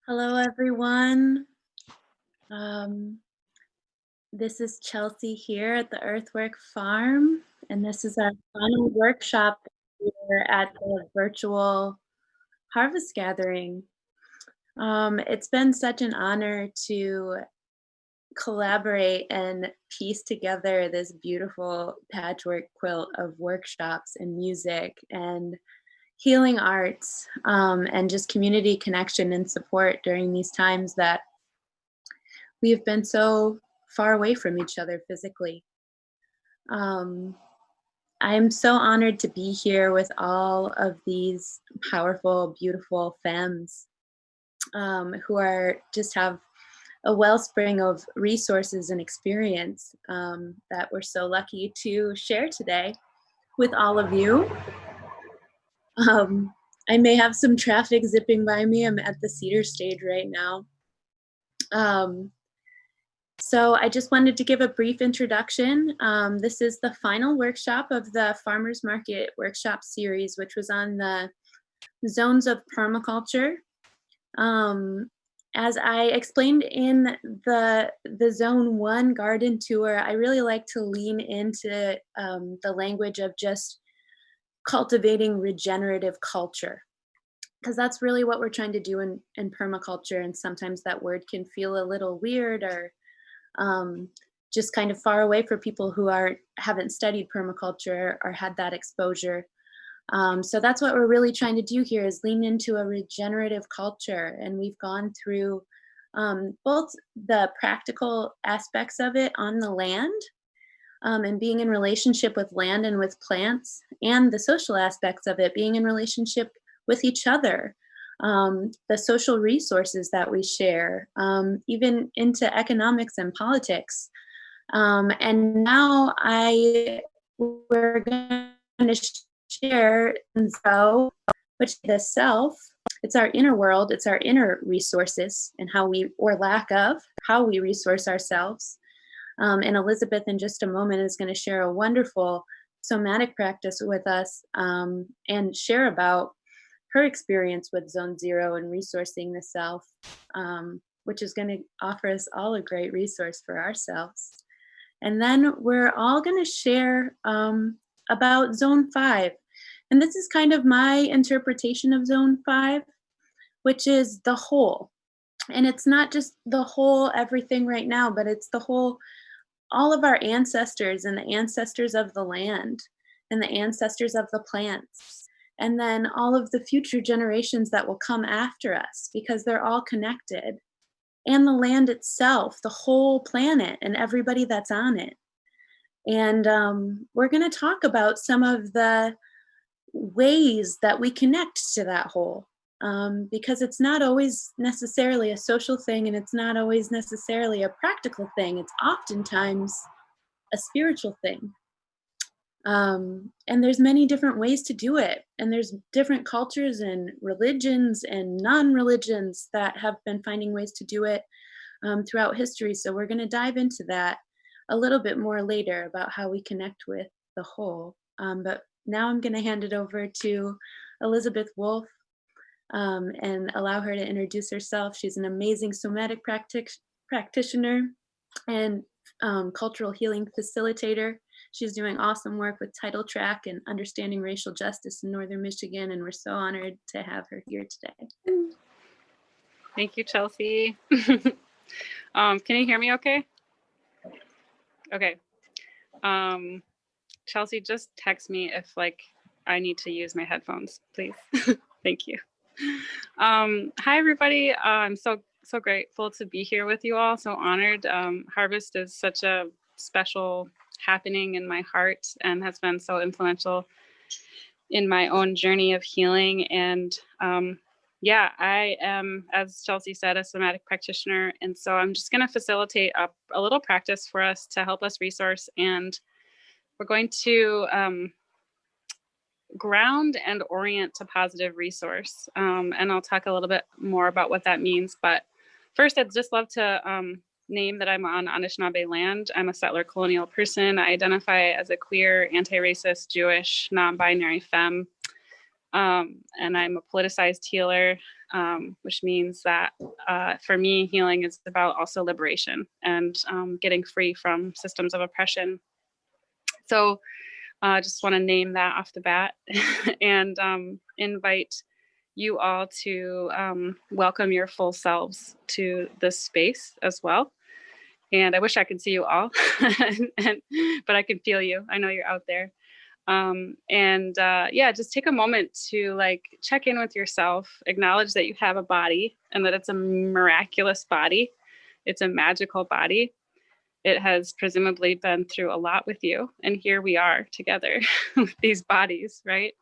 Hello, everyone. Um, this is Chelsea here at the Earthwork Farm, and this is our final workshop here at the virtual harvest gathering. It's been such an honor to collaborate and piece together this beautiful patchwork quilt of workshops and music and healing arts, and just community connection and support during these times that we have been so far away from each other physically. Um, I'm so honored to be here with all of these powerful, beautiful femmes who are just have a wellspring of resources and experience that we're so lucky to share today with all of you. Um, I may have some traffic zipping by me. I'm at the Cedar stage right now. So I just wanted to give a brief introduction. This is the final workshop of the Farmers Market Workshop Series, which was on the zones of permaculture. As I explained in the Zone 1 garden tour, I really like to lean into the language of just cultivating regenerative culture, because that's really what we're trying to do in permaculture, and sometimes that word can feel a little weird or just kind of far away for people who haven't studied permaculture or had that exposure. So that's what we're really trying to do here, is lean into a regenerative culture. And we've gone through both the practical aspects of it on the land, and being in relationship with land and with plants, and the social aspects of it, being in relationship with each other, the social resources that we share, even into economics and politics. And now we're going to share so, which is the self. It's our inner world. It's our inner resources and or lack of, how we resource ourselves. And Elizabeth, in just a moment, is going to share a wonderful somatic practice with us, and share about her experience with Zone 0 and resourcing the self, which is going to offer us all a great resource for ourselves. And then we're all going to share about Zone 5. And this is kind of my interpretation of Zone 5, which is the whole. And it's not just the whole everything right now, but it's the whole, all of our ancestors and the ancestors of the land and the ancestors of the plants, and then all of the future generations that will come after us, because they're all connected, and the land itself, the whole planet and everybody that's on it. And we're going to talk about some of the ways that we connect to that whole, because it's not always necessarily a social thing, and it's not always necessarily a practical thing. It's oftentimes a spiritual thing. And there's many different ways to do it. And there's different cultures and religions and non-religions that have been finding ways to do it throughout history. So we're going to dive into that a little bit more later about how we connect with the whole. But now I'm going to hand it over to Elizabeth Wolf, and allow her to introduce herself. She's an amazing somatic practitioner and cultural healing facilitator. She's doing awesome work with Title Track and understanding racial justice in Northern Michigan, and we're so honored to have her here today. Thank you, Chelsea. Can you hear me okay? Okay. Chelsea, just text me if I need to use my headphones, please. Thank you. Hi, everybody. I'm so grateful to be here with you all. So honored. Harvest is such a special happening in my heart and has been so influential in my own journey of healing. And yeah, I am, as Chelsea said, a somatic practitioner. And so I'm just going to facilitate a little practice for us to help us resource. And we're going to ground and orient to positive resource. And I'll talk a little bit more about what that means. But first, I'd just love to name that I'm on Anishinaabe land. I'm a settler colonial person. I identify as a queer, anti-racist, Jewish, non-binary femme. And I'm a politicized healer, which means that for me, healing is about also liberation and getting free from systems of oppression. So I just want to name that off the bat and invite you all to welcome your full selves to this space as well. And I wish I could see you all, but I can feel you. I know you're out there. Yeah, just take a moment to like check in with yourself, acknowledge that you have a body and that it's a miraculous body. It's a magical body. It has presumably been through a lot with you. And here we are together with these bodies, right?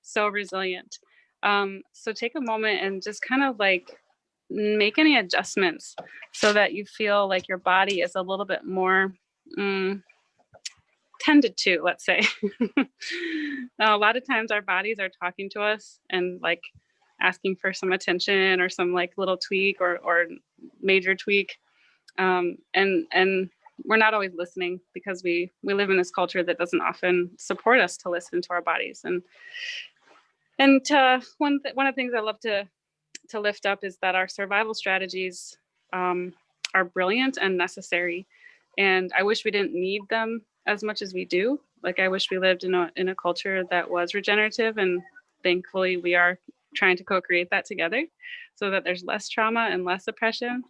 So resilient. So take a moment and just kind of like make any adjustments so that you feel like your body is a little bit more tended to, let's say. A lot of times our bodies are talking to us and like asking for some attention or some like little tweak or major tweak. And we're not always listening because we live in this culture that doesn't often support us to listen to our bodies. And one of the things I love to lift up is that our survival strategies are brilliant and necessary. And I wish we didn't need them as much as we do. Like I wish we lived in a culture that was regenerative, and thankfully we are trying to co-create that together so that there's less trauma and less oppression.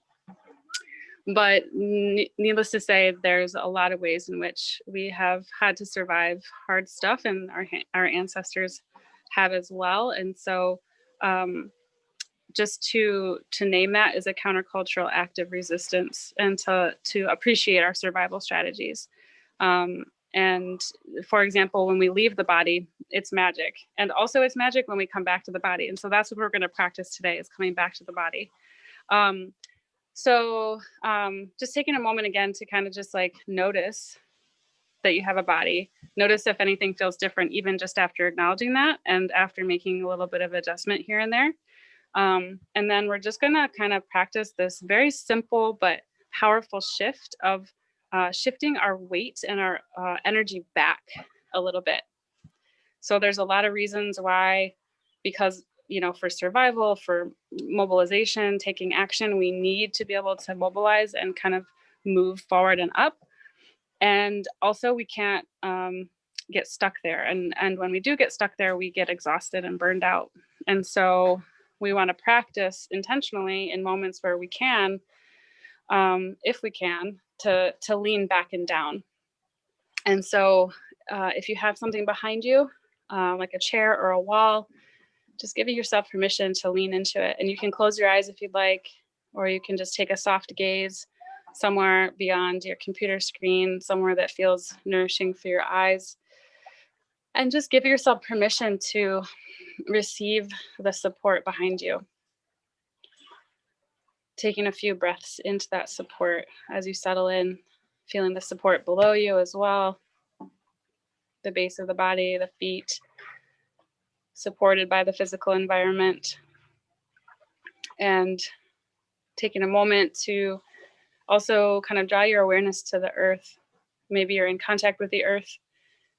But needless to say, there's a lot of ways in which we have had to survive hard stuff, and our ancestors have as well. And so just to name that as a countercultural act of resistance and to appreciate our survival strategies. And for example, when we leave the body, it's magic. And also it's magic when we come back to the body. And so that's what we're going to practice today, is coming back to the body. Just taking a moment again to kind of just like notice that you have a body. Notice if anything feels different, even just after acknowledging that and after making a little bit of adjustment here and there. And then we're just going to kind of practice this very simple but powerful shift of shifting our weight and our energy back a little bit. So there's a lot of reasons why, because, you know, for survival, for mobilization, taking action, we need to be able to mobilize and kind of move forward and up. And also we can't get stuck there. And when we do get stuck there, we get exhausted and burned out. And so we want to practice intentionally in moments where we can, if we can, to lean back and down. And so if you have something behind you, like a chair or a wall, just giving yourself permission to lean into it. And you can close your eyes if you'd like, or you can just take a soft gaze somewhere beyond your computer screen, somewhere that feels nourishing for your eyes. And just give yourself permission to receive the support behind you. Taking a few breaths into that support as you settle in, feeling the support below you as well, the base of the body, the feet, supported by the physical environment. And taking a moment to also kind of draw your awareness to the earth. Maybe you're in contact with the earth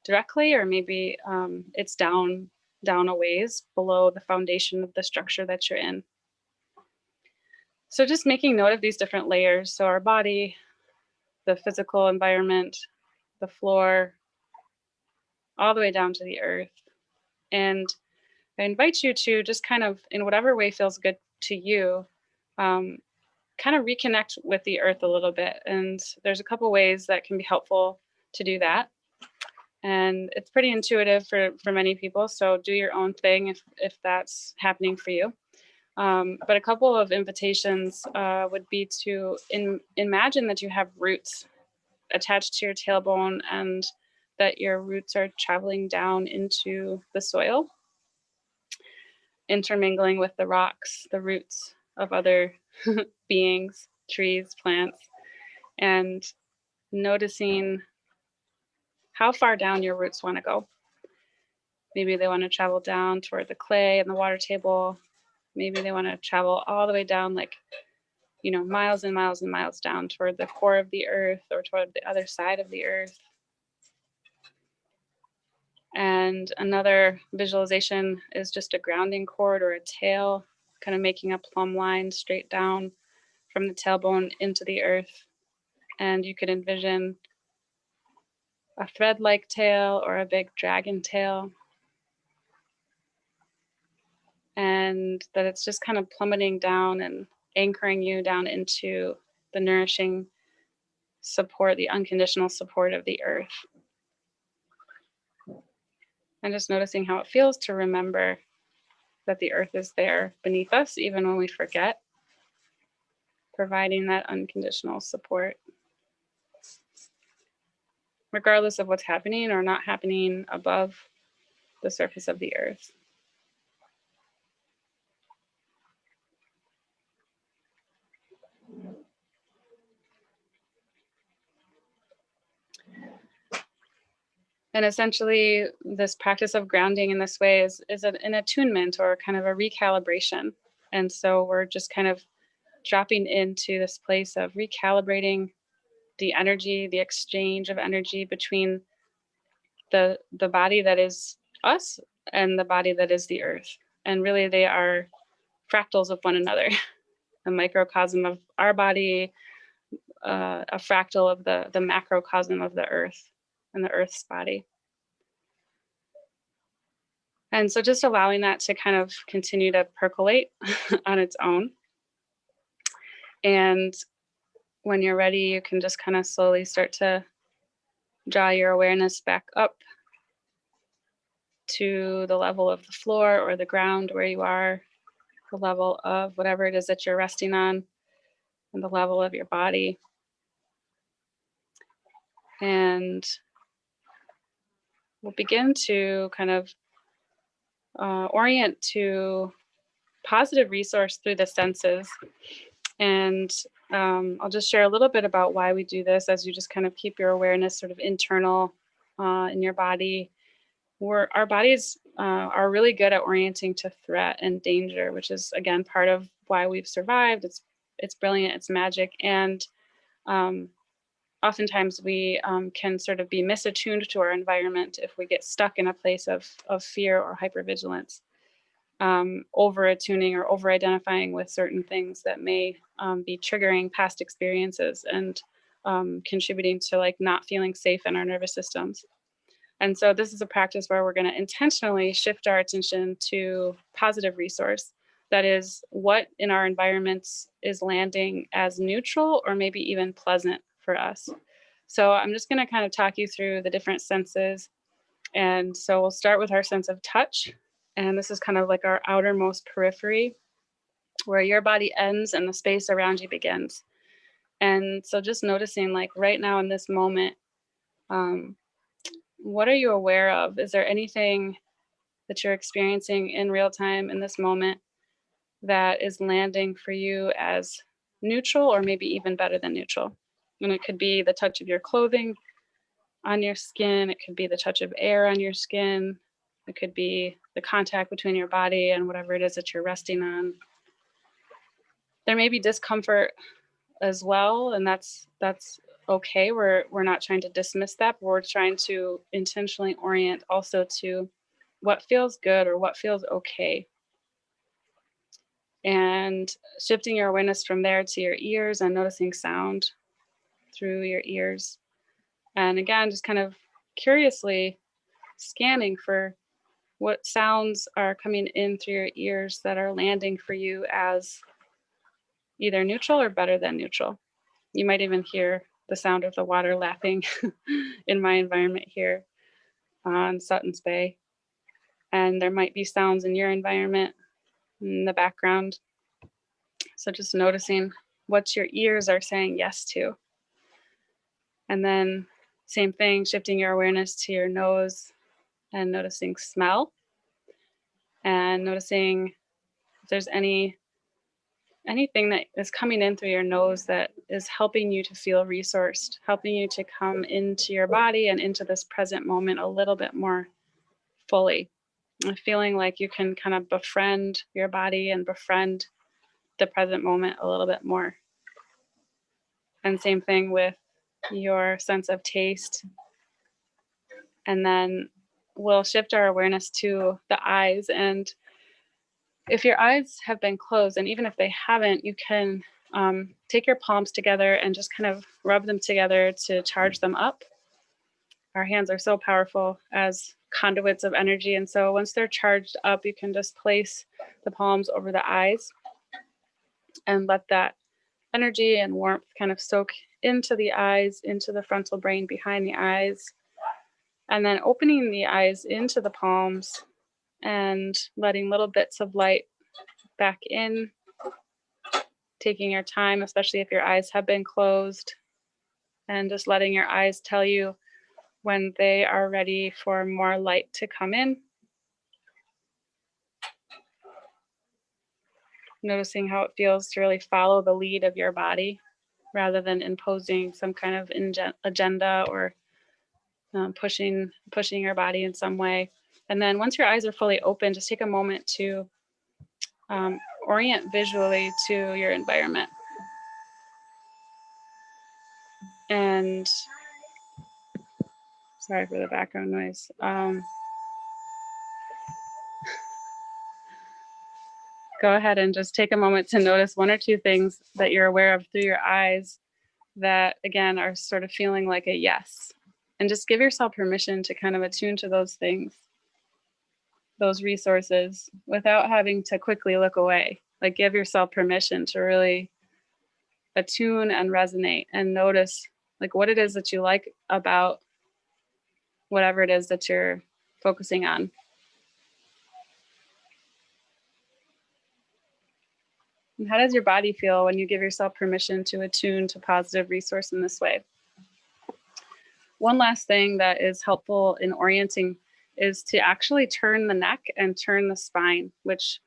directly, or maybe it's down a ways below the foundation of the structure that you're in. So just making note of these different layers. So our body, the physical environment, the floor, all the way down to the earth. And I invite you to just kind of, in whatever way feels good to you, kind of reconnect with the earth a little bit. And there's a couple ways that can be helpful to do that. And it's pretty intuitive for many people. So do your own thing if that's happening for you. But a couple of invitations would be to imagine that you have roots attached to your tailbone and that your roots are traveling down into the soil, intermingling with the rocks, the roots of other beings, trees, plants, and noticing how far down your roots want to go. Maybe they want to travel down toward the clay and the water table. Maybe they want to travel all the way down, like, you know, miles and miles and miles down toward the core of the earth or toward the other side of the earth. And another visualization is just a grounding cord or a tail, kind of making a plumb line straight down from the tailbone into the earth. And you could envision a thread-like tail or a big dragon tail, and that it's just kind of plummeting down and anchoring you down into the nourishing support, the unconditional support of the earth. And just noticing how it feels to remember that the earth is there beneath us, even when we forget, providing that unconditional support, regardless of what's happening or not happening above the surface of the earth. And essentially, this practice of grounding in this way is an attunement or kind of a recalibration. And so we're just kind of dropping into this place of recalibrating the energy, the exchange of energy between the body that is us and the body that is the earth. And really, they are fractals of one another. A microcosm of our body, a fractal of the macrocosm of the earth and the earth's body. And so just allowing that to kind of continue to percolate on its own. And when you're ready, you can just kind of slowly start to draw your awareness back up to the level of the floor or the ground where you are, the level of whatever it is that you're resting on, and the level of your body. And we'll begin to kind of orient to positive resource through the senses. And I'll just share a little bit about why we do this as you just kind of keep your awareness sort of internal in your body. Our bodies are really good at orienting to threat and danger, which is again part of why we've survived. It's brilliant, it's magic, and oftentimes we can sort of be misattuned to our environment if we get stuck in a place of fear or hypervigilance, over attuning or over identifying with certain things that may be triggering past experiences and contributing to like not feeling safe in our nervous systems. And so this is a practice where we're going to intentionally shift our attention to positive resource. That is, what in our environments is landing as neutral or maybe even pleasant for us. So I'm just going to kind of talk you through the different senses. And so we'll start with our sense of touch. And this is kind of like our outermost periphery, where your body ends and the space around you begins. And so just noticing, like right now in this moment, what are you aware of? Is there anything that you're experiencing in real time in this moment that is landing for you as neutral or maybe even better than neutral? And it could be the touch of your clothing on your skin, it could be the touch of air on your skin, it could be the contact between your body and whatever it is that you're resting on. There may be discomfort as well, and that's okay. We're not trying to dismiss that, but we're trying to intentionally orient also to what feels good or what feels okay. And shifting your awareness from there to your ears and noticing sound through your ears. And again, just kind of curiously scanning for what sounds are coming in through your ears that are landing for you as either neutral or better than neutral. You might even hear the sound of the water lapping in my environment here on Sutton's Bay. And there might be sounds in your environment in the background. So just noticing what your ears are saying yes to. And then same thing, shifting your awareness to your nose and noticing smell and noticing if there's anything that is coming in through your nose that is helping you to feel resourced, helping you to come into your body and into this present moment a little bit more fully, and feeling like you can kind of befriend your body and befriend the present moment a little bit more. And same thing with your sense of taste. And then we'll shift our awareness to the eyes. And if your eyes have been closed, and even if they haven't, you can take your palms together and just kind of rub them together to charge them up. Our hands are so powerful as conduits of energy. And so once they're charged up, you can just place the palms over the eyes and let that energy and warmth kind of soak into the eyes, into the frontal brain behind the eyes, and then opening the eyes into the palms and letting little bits of light back in, taking your time, especially if your eyes have been closed, and just letting your eyes tell you when they are ready for more light to come in. Noticing how it feels to really follow the lead of your body rather than imposing some kind of agenda or pushing your body in some way. And then once your eyes are fully open, just take a moment to orient visually to your environment. And sorry for the background noise. Go ahead and just take a moment to notice one or two things that you're aware of through your eyes that, again, are sort of feeling like a yes. And just give yourself permission to kind of attune to those things, those resources, without having to quickly look away. Like, give yourself permission to really attune and resonate and notice like what it is that you like about whatever it is that you're focusing on. And how does your body feel when you give yourself permission to attune to positive resource in this way? One last thing that is helpful in orienting is to actually turn the neck and turn the spine, which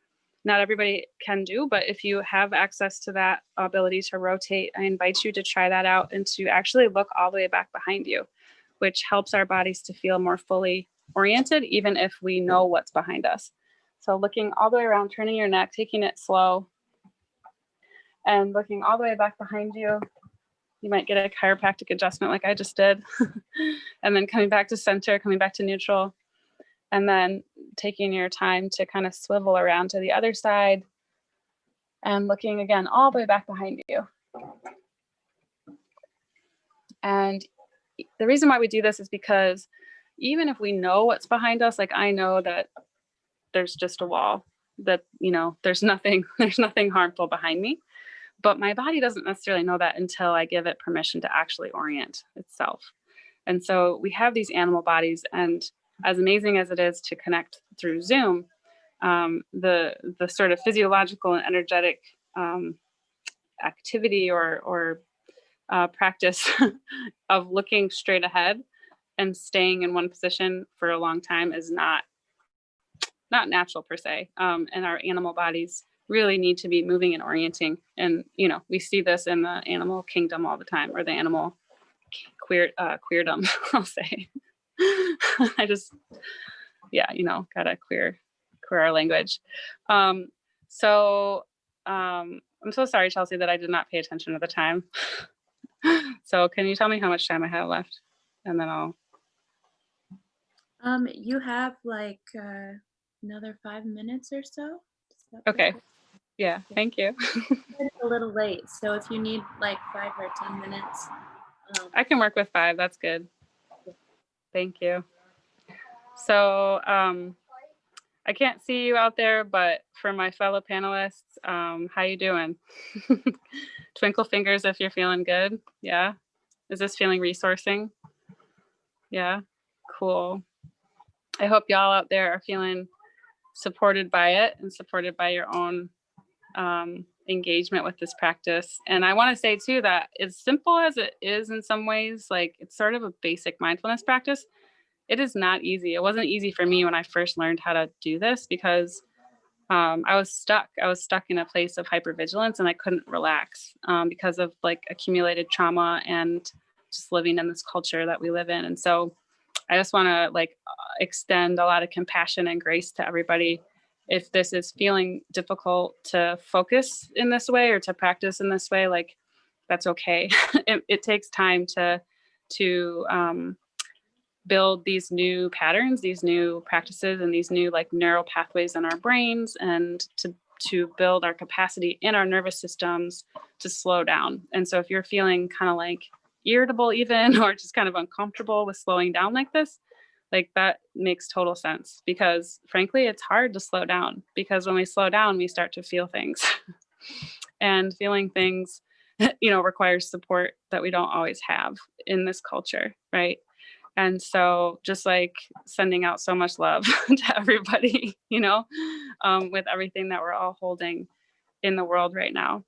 not everybody can do, but if you have access to that ability to rotate, I invite you to try that out and to actually look all the way back behind you, which helps our bodies to feel more fully oriented, even if we know what's behind us. So looking all the way around, turning your neck, taking it slow, and looking all the way back behind you. You might get a chiropractic adjustment like I just did. And then coming back to center, coming back to neutral, and then taking your time to kind of swivel around to the other side and looking again all the way back behind you. And the reason why we do this is because even if we know what's behind us, like I know that there's just a wall, that, you know, there's nothing harmful behind me. But my body doesn't necessarily know that until I give it permission to actually orient itself. And so we have these animal bodies, and as amazing as it is to connect through Zoom, the sort of physiological and energetic activity or practice of looking straight ahead and staying in one position for a long time is not natural per se. And our animal bodies really need to be moving and orienting. And, you know, we see this in the animal kingdom all the time, or the animal queerdom, I'll say. I just, yeah, you know, gotta queer our language. I'm so sorry, Chelsea, that I did not pay attention to the time. So can you tell me how much time I have left? And then I'll. You have like another 5 minutes or so. Okay. Yeah, thank you. It's a little late, so if you need like 5 or 10 minutes. I can work with 5, that's good. Thank you. So I can't see you out there, but for my fellow panelists, how you doing? Twinkle fingers if you're feeling good. Yeah. Is this feeling resourcing? Yeah. Cool. I hope y'all out there are feeling supported by it and supported by your own engagement with this practice. And I want to say too that as simple as it is in some ways, like it's sort of a basic mindfulness practice, it is not easy. It wasn't easy for me when I first learned how to do this because I was stuck in a place of hypervigilance and I couldn't relax because of like accumulated trauma and just living in this culture that we live in. And so I just want to like extend a lot of compassion and grace to everybody. If this is feeling difficult to focus in this way or to practice in this way, like that's okay. It takes time to build these new patterns, these new practices, and these new like neural pathways in our brains, and to build our capacity in our nervous systems to slow down. And so if you're feeling kind of like irritable even or just kind of uncomfortable with slowing down like this, like that makes total sense, because frankly it's hard to slow down, because when we slow down we start to feel things and feeling things requires support that we don't always have in this culture, right? And so just like sending out so much love to everybody, with everything that we're all holding in the world right now.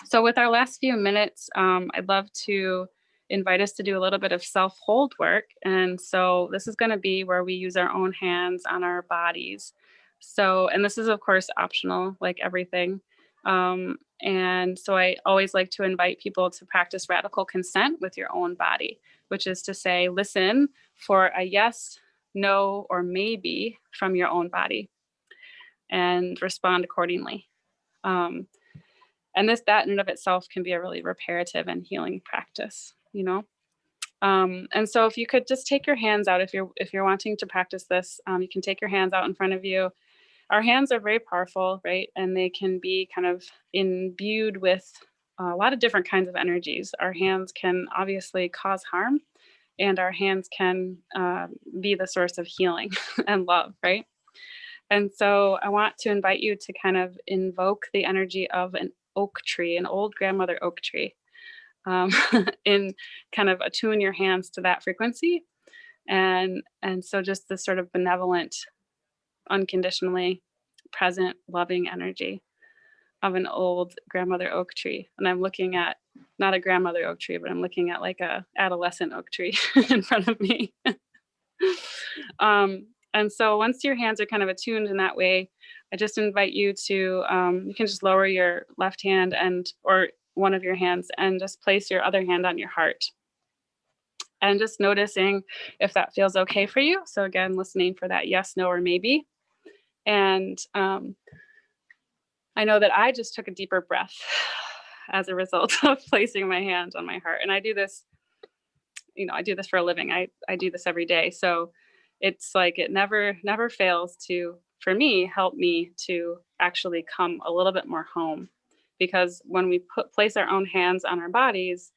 So with our last few minutes, I'd love to invite us to do a little bit of self-hold work. And so this is going to be where we use our own hands on our bodies. So, and this is of course optional, like everything. And so I always like to invite people to practice radical consent with your own body, which is to say, listen for a yes, no, or maybe from your own body and respond accordingly. And that in and of itself can be a really reparative and healing practice. And so if you could just take your hands out, if you're wanting to practice this, you can take your hands out in front of you. Our hands are very powerful, right? And they can be kind of imbued with a lot of different kinds of energies. Our hands can obviously cause harm, and our hands can be the source of healing and love, right? And so I want to invite you to kind of invoke the energy of an oak tree, an old grandmother oak tree, um, and kind of attune your hands to that frequency. And so just this sort of benevolent, unconditionally present, loving energy of an old grandmother oak tree. And I'm looking at not a grandmother oak tree, but I'm looking at like a adolescent oak tree in front of me. And so once your hands are kind of attuned in that way, I just invite you to, you can just lower your left hand or one of your hands and just place your other hand on your heart. And just noticing if that feels okay for you. So again, listening for that yes, no, or maybe. And I know that I just took a deeper breath as a result of placing my hand on my heart. And I do this for a living. I do this every day. So it's like it never fails to, for me, help me to actually come a little bit more home. Because when we place our own hands on our bodies,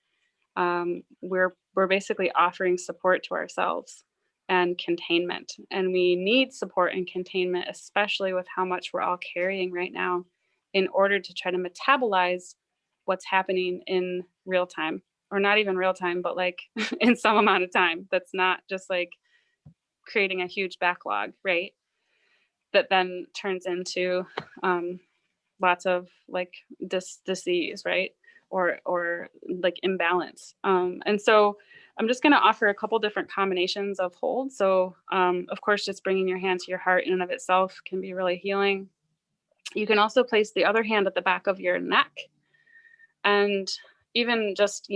we're basically offering support to ourselves and containment. And we need support and containment, especially with how much we're all carrying right now, in order to try to metabolize what's happening in real time, or not even real time, but like in some amount of time that's not just like creating a huge backlog, right? That then turns into lots of like disease, right? Or like imbalance. And so I'm just going to offer a couple different combinations of hold. So of course, just bringing your hand to your heart in and of itself can be really healing. You can also place the other hand at the back of your neck, and even just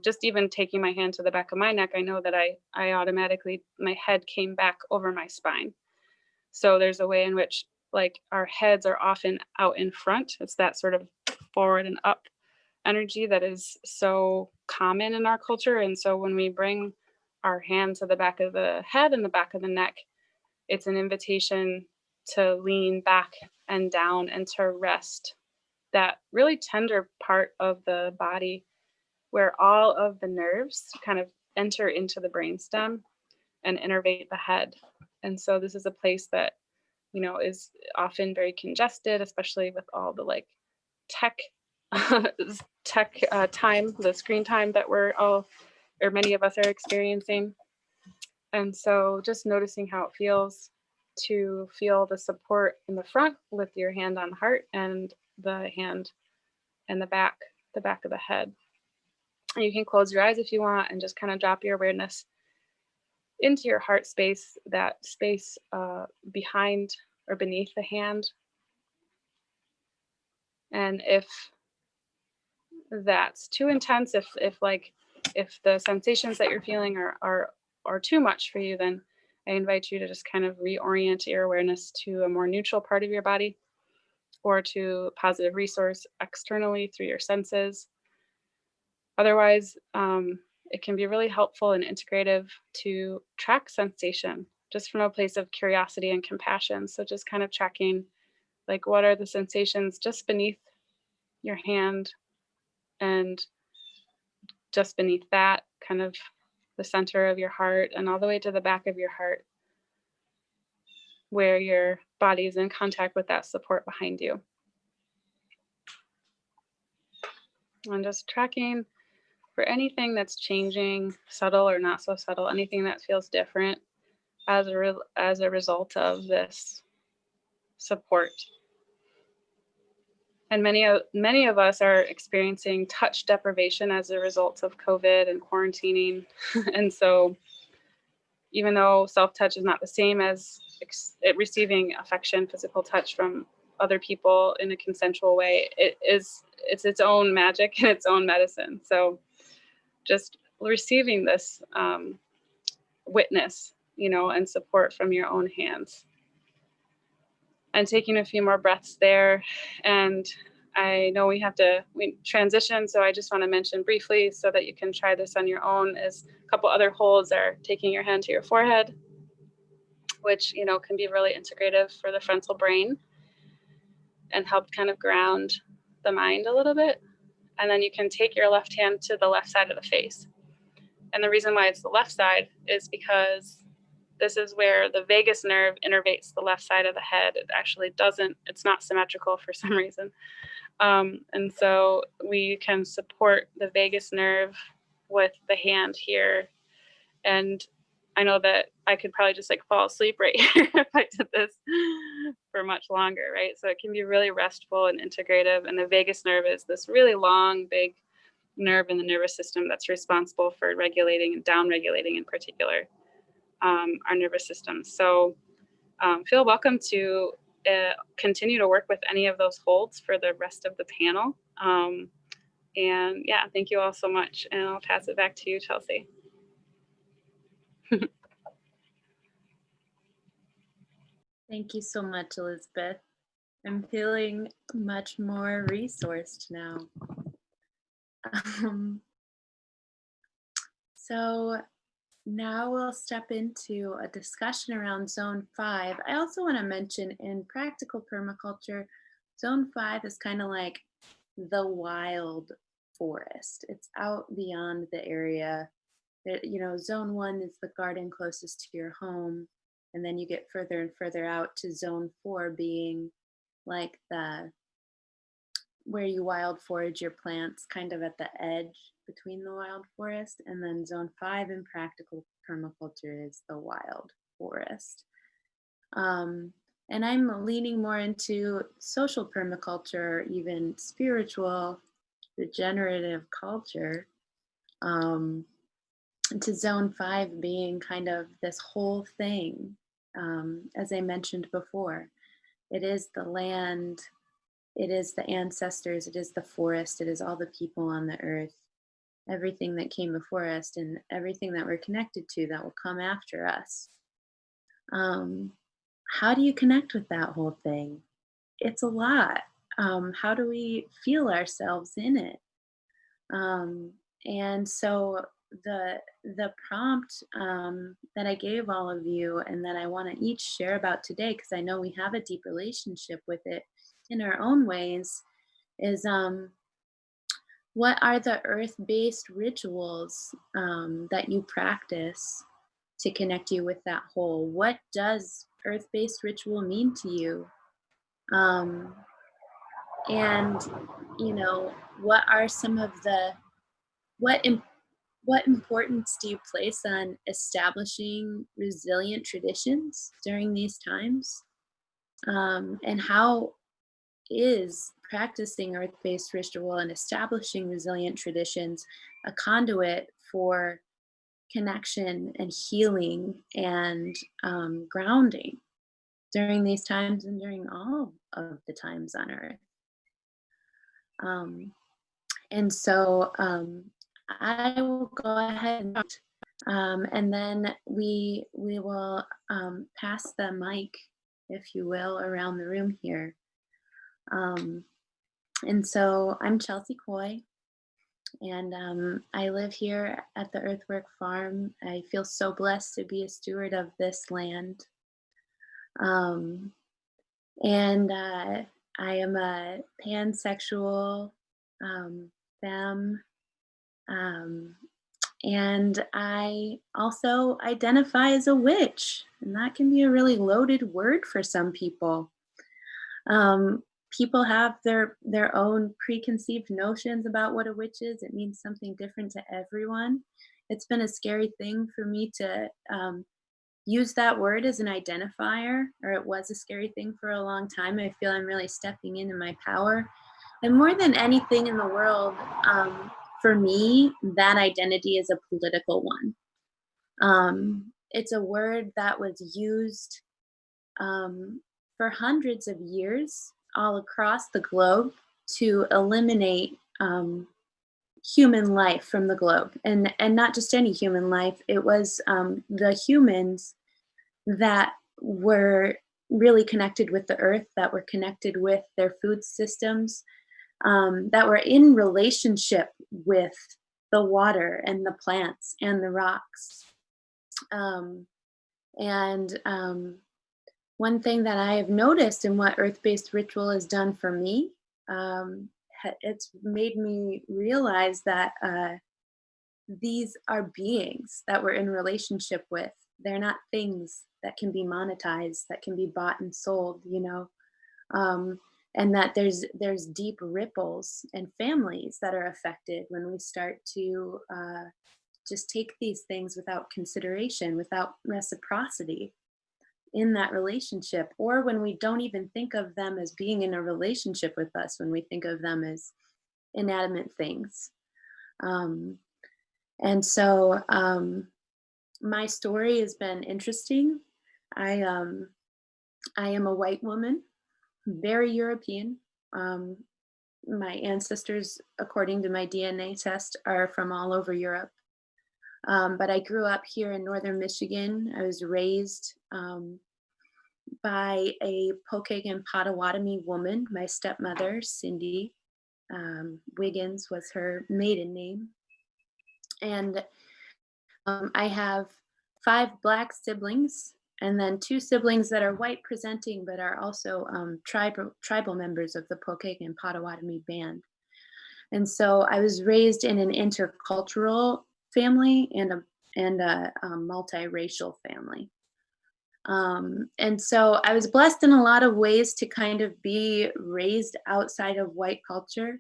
just even taking my hand to the back of my neck, I know that I automatically, my head came back over my spine. So there's a way in which like our heads are often out in front. It's that sort of forward and up energy that is so common in our culture. And so when we bring our hand to the back of the head and the back of the neck, it's an invitation to lean back and down and to rest that really tender part of the body where all of the nerves kind of enter into the brainstem and innervate the head. And so this is a place that is often very congested, especially with all the like tech time, the screen time that we're all, or many of us are experiencing. And so just noticing how it feels to feel the support in the front with your hand on heart and the hand and the back of the head. And you can close your eyes if you want and just kind of drop your awareness into your heart space, that space behind or beneath the hand. And if that's too intense, if the sensations that you're feeling are too much for you, then I invite you to just kind of reorient your awareness to a more neutral part of your body, or to a positive resource externally through your senses. Otherwise, it can be really helpful and integrative to track sensation just from a place of curiosity and compassion. So just kind of tracking, like, what are the sensations just beneath your hand, and just beneath that, kind of the center of your heart, and all the way to the back of your heart, where your body is in contact with that support behind you. And just tracking for anything that's changing, subtle or not so subtle, anything that feels different as as a result of this support. And many of us are experiencing touch deprivation as a result of COVID and quarantining. And so even though self-touch is not the same as receiving affection, physical touch from other people in a consensual way, it's its own magic and its own medicine. So just receiving this witness, and support from your own hands, and taking a few more breaths there. And I know we transition, so I just want to mention briefly so that you can try this on your own, is a couple other holds are taking your hand to your forehead, which, can be really integrative for the frontal brain and help kind of ground the mind a little bit. And then you can take your left hand to the left side of the face. And the reason why it's the left side is because this is where the vagus nerve innervates the left side of the head. It actually doesn't, it's not symmetrical for some reason. And so we can support the vagus nerve with the hand here. And I know that I could probably just like fall asleep right here if I did this for much longer, right? So it can be really restful and integrative. And the vagus nerve is this really long, big nerve in the nervous system that's responsible for regulating and down-regulating in particular our nervous system. So feel welcome to continue to work with any of those holds for the rest of the panel. And yeah, thank you all so much. And I'll pass it back to you, Chelsea. Thank you so much, Elizabeth. I'm feeling much more resourced now. So now we'll step into a discussion around Zone 5. I also want to mention in practical permaculture, Zone 5 is kind of like the wild forest. It's out beyond the area. Zone 1 is the garden closest to your home. And then you get further and further out to Zone 4 being like where you wild forage your plants kind of at the edge between the wild forest. And then Zone 5 in practical permaculture is the wild forest. And I'm leaning more into social permaculture, even spiritual regenerative culture, to Zone 5 being kind of this whole thing. As I mentioned before, it is the land, it is the ancestors, it is the forest, it is all the people on the earth, everything that came before us and everything that we're connected to that will come after us. How do you connect with that whole thing? It's a lot. How do we feel ourselves in it? And so the prompt that I gave all of you and that I want to each share about today, because I know we have a deep relationship with it in our own ways, is what are the earth-based rituals that you practice to connect you with that whole? What does earth-based ritual mean to you? And what are some of the what what importance do you place on establishing resilient traditions during these times? And how is practicing earth-based ritual and establishing resilient traditions a conduit for connection and healing and grounding during these times and during all of the times on earth? And so I will go ahead and then we will pass the mic, if you will, around the room here. And so I'm Chelsea Coy. And I live here at the Earthwork farm. I feel so blessed to be a steward of this land. Um, and I am a pansexual femme. Um, and I also identify as a witch. And that can be a really loaded word for some people. Um, People have their own preconceived notions about what a witch is. It means something different to everyone. It's been a scary thing for me to use that word as an identifier, or it was a scary thing for a long time. I feel I'm really stepping into my power. And more than anything in the world, for me, that identity is a political one. It's a word that was used um, for hundreds of years all across the globe to eliminate human life from the globe, and not just any human life. It was the humans that were really connected with the earth, that were connected with their food systems, that were in relationship with the water and the plants and the rocks. Um, and One thing that I have noticed in what earth based ritual has done for me, it's made me realize that these are beings that we're in relationship with. They're not things that can be monetized, that can be bought and sold, you know. Um, and that there's deep ripples and families that are affected when we start to just take these things without consideration, without reciprocity in that relationship, or when we don't even think of them as being in a relationship with us, when we think of them as inanimate things. Um, and so My story has been interesting. I um, I am a white woman, very European. Um, my ancestors, according to my DNA test, are from all over Europe. But I grew up here in northern Michigan. I was raised by a Pokagon Potawatomi woman, my stepmother, Cindy. Wiggins was her maiden name. And I have five Black siblings, and then two siblings that are white presenting, but are also tribal members of the Pokagon Potawatomi band. And so I was raised in an intercultural family and a multiracial family. And so I was blessed in a lot of ways to kind of be raised outside of white culture,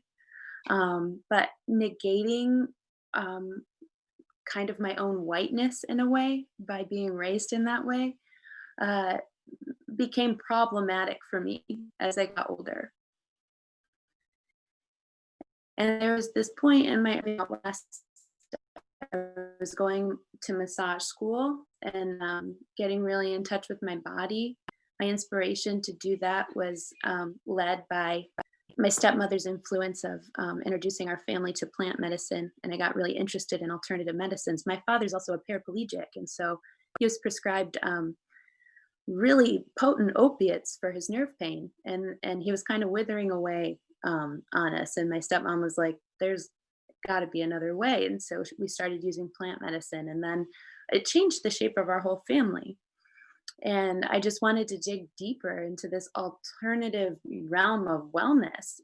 but negating um, kind of my own whiteness in a way by being raised in that way uh, became problematic for me as I got older. And there was this point in my last, I was going to massage school and getting really in touch with my body. My inspiration to do that was led by my stepmother's influence of introducing our family to plant medicine. And I got really interested in alternative medicines. My father's also a paraplegic. And so he was prescribed really potent opiates for his nerve pain. And he was kind of withering away on us. And my stepmom was like, there's got to be another way. And so we started using plant medicine. And then it changed the shape of our whole family. And I just wanted to dig deeper into this alternative realm of wellness.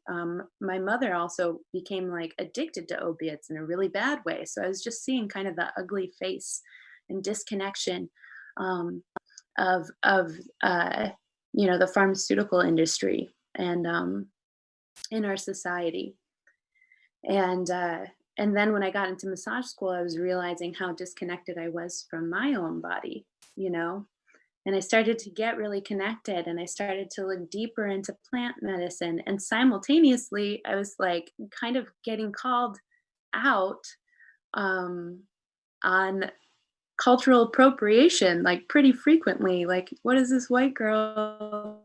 My mother also became like addicted to opiates in a really bad way. So I was just seeing kind of the ugly face and disconnection um, of the pharmaceutical industry and in our society. And and then when I got into massage school, I was realizing how disconnected I was from my own body, you know, and I started to get really connected and I started to look deeper into plant medicine. And simultaneously, I was like kind of getting called out um, on cultural appropriation, like pretty frequently. Like, what is this white girl,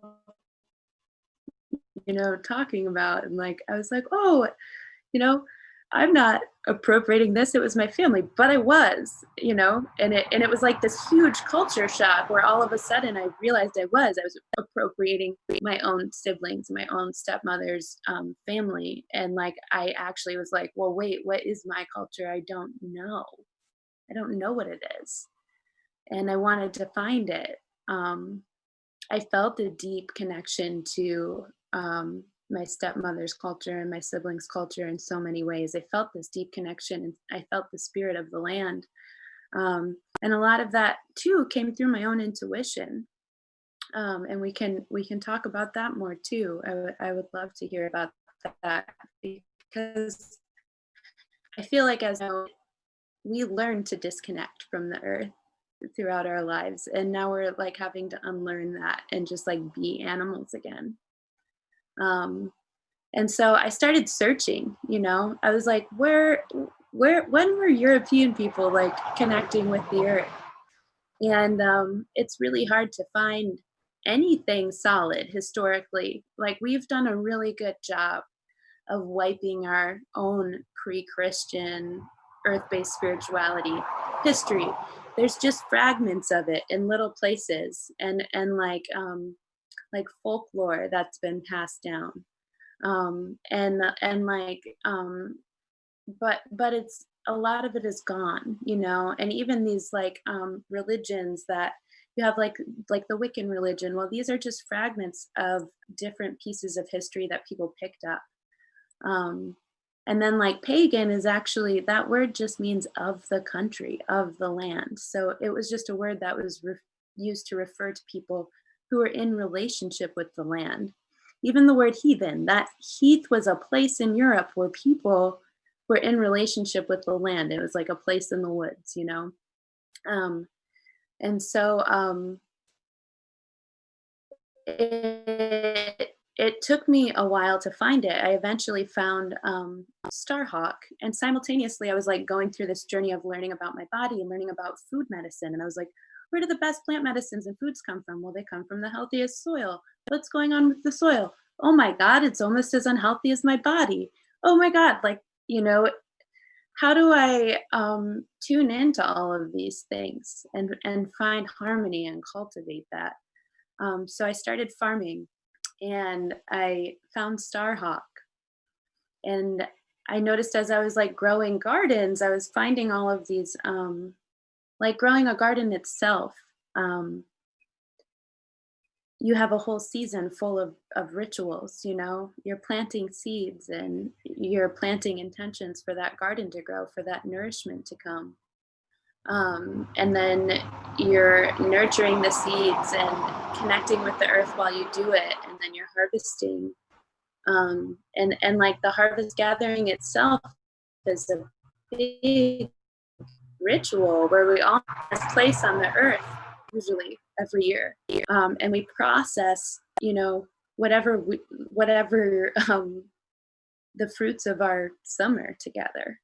talking about? And like, I was like, oh, you know, I'm not appropriating this, it was my family, but I was, and it was like this huge culture shock where all of a sudden I realized I was appropriating my own siblings, my own stepmother's, family, and, like, I actually was like, "Well, wait, what is my culture? I don't know. I don't know what it is." And I wanted to find it. Um, I felt a deep connection to my stepmother's culture and my siblings' culture in so many ways. I felt this deep connection and I felt the spirit of the land. And a lot of that too came through my own intuition. And we can talk about that more too. I would love to hear about that because I feel like as we learn to disconnect from the earth throughout our lives, and now we're like having to unlearn that and just like be animals again. um and so I started searching. I was like, when were European people like connecting with the earth? And it's really hard to find anything solid historically. Like, we've done a really good job of wiping our own pre-Christian earth-based spirituality history. There's just fragments of it in little places, and like folklore that's been passed down. And like but it's a lot of it is gone, and even these like religions that you have, like the Wiccan religion. Well, these are just fragments of different pieces of history that people picked up. um, and then like pagan is actually, that word just means of the country, of the land. So it was just a word that was used to refer to people who were in relationship with the land. Even the word heathen, that heath was a place in Europe where people were in relationship with the land. It was like a place in the woods. Um, and so it took me a while to find it. I eventually found Starhawk, and simultaneously, I was like going through this journey of learning about my body and learning about food medicine. And I was like, where do the best plant medicines and foods come from? Well, they come from the healthiest soil. What's going on with the soil? Oh my God, it's almost as unhealthy as my body. Oh my God, how do I tune into all of these things and find harmony and cultivate that? So I started farming and I found Starhawk. And I noticed as I was like growing gardens, I was finding all of these, like growing a garden itself. Um, you have a whole season full of rituals. You're planting seeds and you're planting intentions for that garden to grow, for that nourishment to come. And then you're nurturing the seeds and connecting with the earth while you do it, and then you're harvesting. And like the harvest gathering itself is a big ritual where we all have this place on the earth, usually every year, and we process, whatever the fruits of our summer together.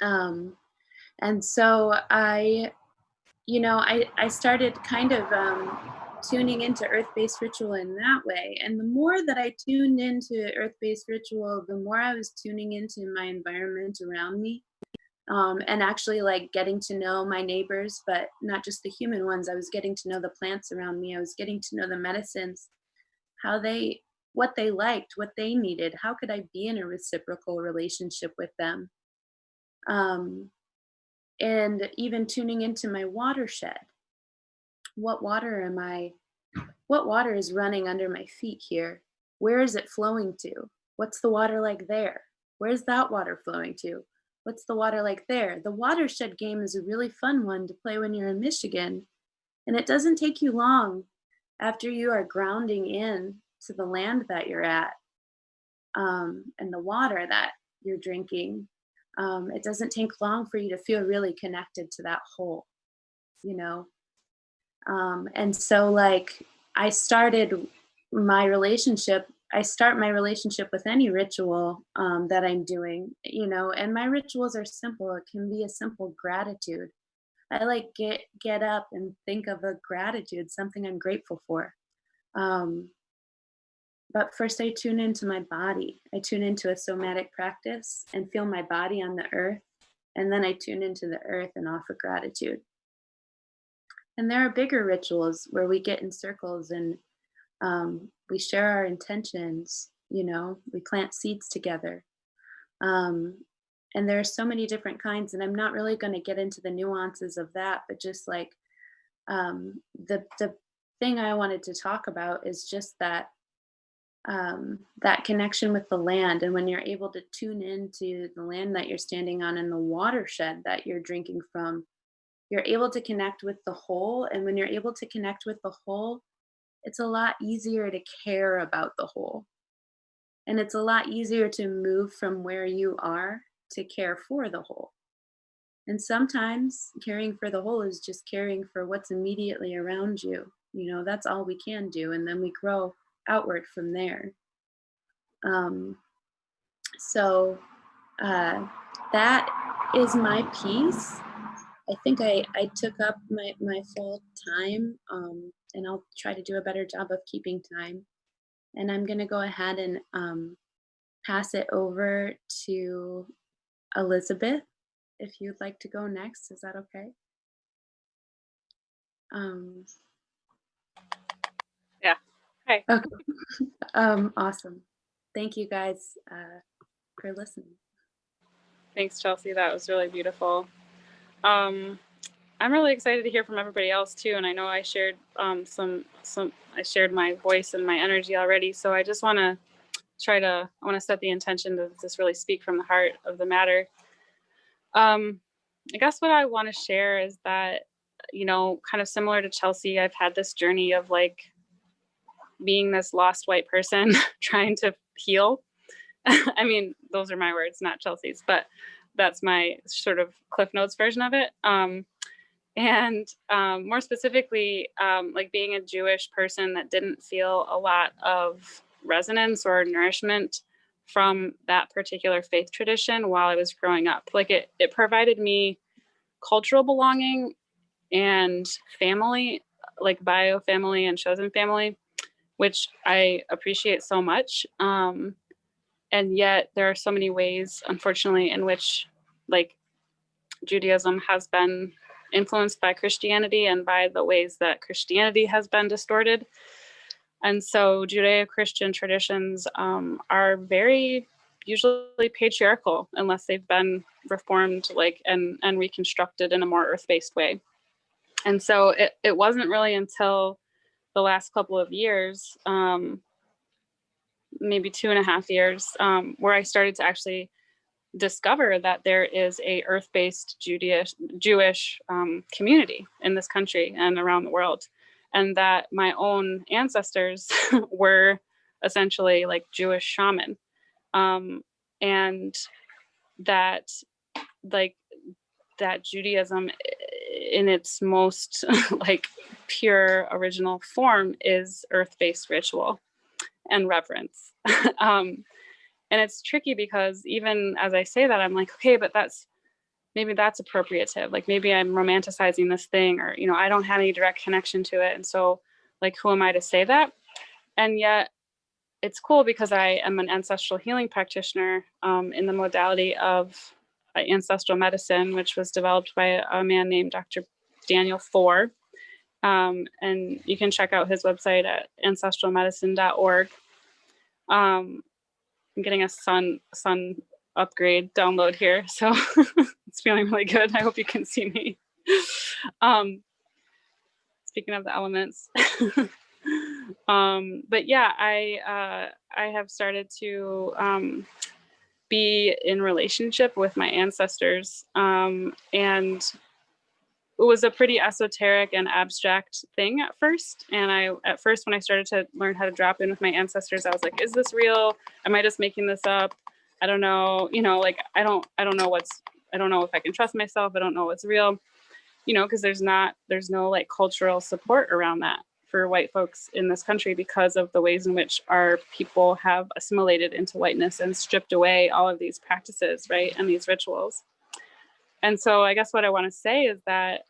Um, and so I started kind of tuning into earth-based ritual in that way. And the more that I tuned into earth-based ritual, the more I was tuning into my environment around me, and actually like getting to know my neighbors, but not just the human ones. I was getting to know the plants around me. I was getting to know the medicines, how they, what they liked, what they needed. How could I be in a reciprocal relationship with them? Um, and even tuning into my watershed. What water am I What water is running under my feet here? Where is it flowing to? What's the water like there? Where's that water flowing to? What's the water like there? The watershed game is a really fun one to play when you're in Michigan, and it doesn't take you long after you are grounding in to the land that you're at, and the water that you're drinking. It doesn't take long for you to feel really connected to that whole, you know? And so like I started I start my relationship with any ritual that I'm doing, and my rituals are simple. It can be a simple gratitude. I like get up and think of a gratitude, something I'm grateful for. Um, But first I tune into my body. I tune into a somatic practice and feel my body on the earth. And then I tune into the earth and offer gratitude. And there are bigger rituals where we get in circles and we share our intentions, we plant seeds together. Um, and there are so many different kinds, and I'm not really going to get into the nuances of that, but just like the thing I wanted to talk about is just that connection with the land. And when you're able to tune into the land that you're standing on and the watershed that you're drinking from, you're able to connect with the whole. And when you're able to connect with the whole, it's a lot easier to care about the whole. And it's a lot easier to move from where you are to care for the whole. And sometimes caring for the whole is just caring for what's immediately around you. That's all we can do. And then we grow outward from there. Um, so uh, that is my piece. I think I took up my full time, and I'll try to do a better job of keeping time. And I'm going to go ahead and pass it over to Elizabeth. If you'd like to go next, is that okay? Um, Yeah. Hi. okay. Awesome. Thank you guys for listening. Thanks, Chelsea. That was really beautiful. I'm really excited to hear from everybody else too, and I know I shared some. I shared my voice and my energy already, so I just want to I want to set the intention to just really speak from the heart of the matter. I guess what I want to share is that, kind of similar to Chelsea, I've had this journey of like being this lost white person trying to heal. I mean, those are my words, not Chelsea's, but that's my sort of Cliff Notes version of it. And more specifically, like being a Jewish person that didn't feel a lot of resonance or nourishment from that particular faith tradition while I was growing up. Like it provided me cultural belonging and family, like bio family and chosen family, which I appreciate so much. And yet there are so many ways, unfortunately, in which like Judaism has been influenced by Christianity and by the ways that Christianity has been distorted. And so Judeo-Christian traditions are very usually patriarchal unless they've been reformed and reconstructed in a more earth-based way. And so it wasn't really until the last couple of years, maybe 2.5 years, where I started to actually discover that there is a earth-based Jewish community in this country and around the world, and that my own ancestors were essentially like Jewish shaman, and that like that Judaism in its most like pure original form is earth-based ritual and reverence. And it's tricky because even as I say that, I'm like, okay, but maybe that's appropriative. Like maybe I'm romanticizing this thing, or, I don't have any direct connection to it. And so like, who am I to say that? And yet it's cool because I am an ancestral healing practitioner in the modality of ancestral medicine, which was developed by a man named Dr. Daniel Four. And you can check out his website at ancestralmedicine.org. I'm getting a sun upgrade download here, so it's feeling really good. I hope you can see me. Speaking of the elements, but yeah, I have started to be in relationship with my ancestors, and it was a pretty esoteric and abstract thing at first. And at first, when I started to learn how to drop in with my ancestors, I was like, is this real? Am I just making this up? I don't know. Like, I don't know I don't know if I can trust myself. I don't know what's real, because there's no like cultural support around that for white folks in this country because of the ways in which our people have assimilated into whiteness and stripped away all of these practices, right? And these rituals. And so I guess what I want to say is that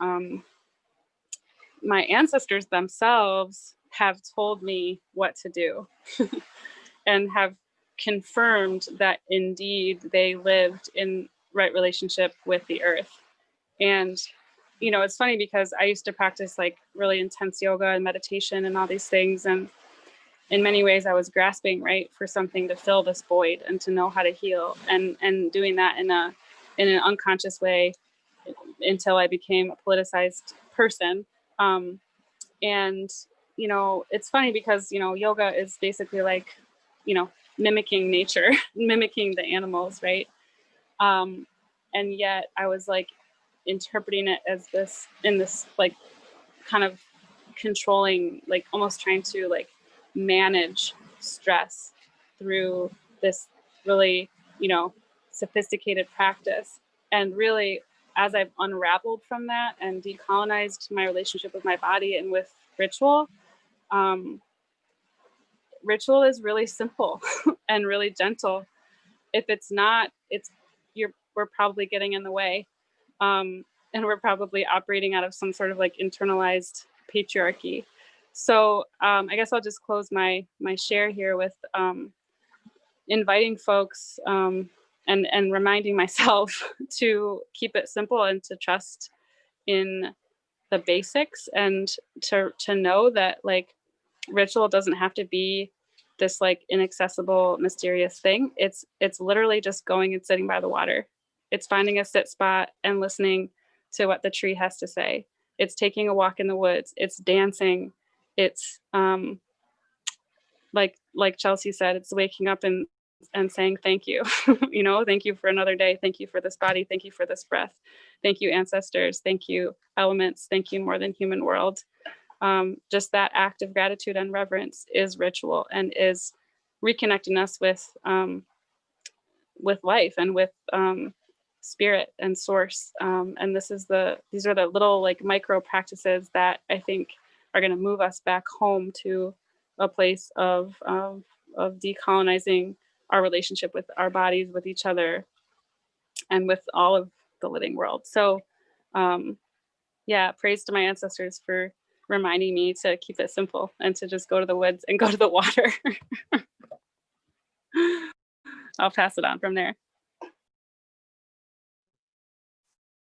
my ancestors themselves have told me what to do. and have confirmed that indeed they lived in right relationship with the earth. And it's funny because I used to practice like really intense yoga and meditation and all these things, and in many ways I was grasping, right, for something to fill this void and to know how to heal, and doing that in an unconscious way until I became a politicized person. um, and it's funny because yoga is basically like you know mimicking nature, mimicking the animals, right? um, and yet I was like interpreting it as this in this like kind of controlling, like almost trying to like manage stress through this really sophisticated practice. And really, as I've unraveled from that and decolonized my relationship with my body and with ritual, um, ritual is really simple and really gentle. If it's not, we're probably getting in the way, and we're probably operating out of some sort of like internalized patriarchy. So I guess I'll just close my share here with inviting folks, and reminding myself to keep it simple and to trust in the basics, and to know that like ritual doesn't have to be this like inaccessible mysterious thing. It's literally just going and sitting by the water. It's finding a sit spot and listening to what the tree has to say. It's taking a walk in the woods. It's dancing. It's like Chelsea said, it's waking up and saying thank you. Thank you for another day. Thank you for this body. Thank you for this breath. Thank you, ancestors. Thank you, elements. Thank you, more than human world. Just that act of gratitude and reverence is ritual and is reconnecting us with life and with spirit and source. And these are the little like micro practices that I think are going to move us back home to a place of decolonizing our relationship with our bodies, with each other, and with all of the living world. So yeah, praise to my ancestors for reminding me to keep it simple and to just go to the woods and go to the water. I'll pass it on from there.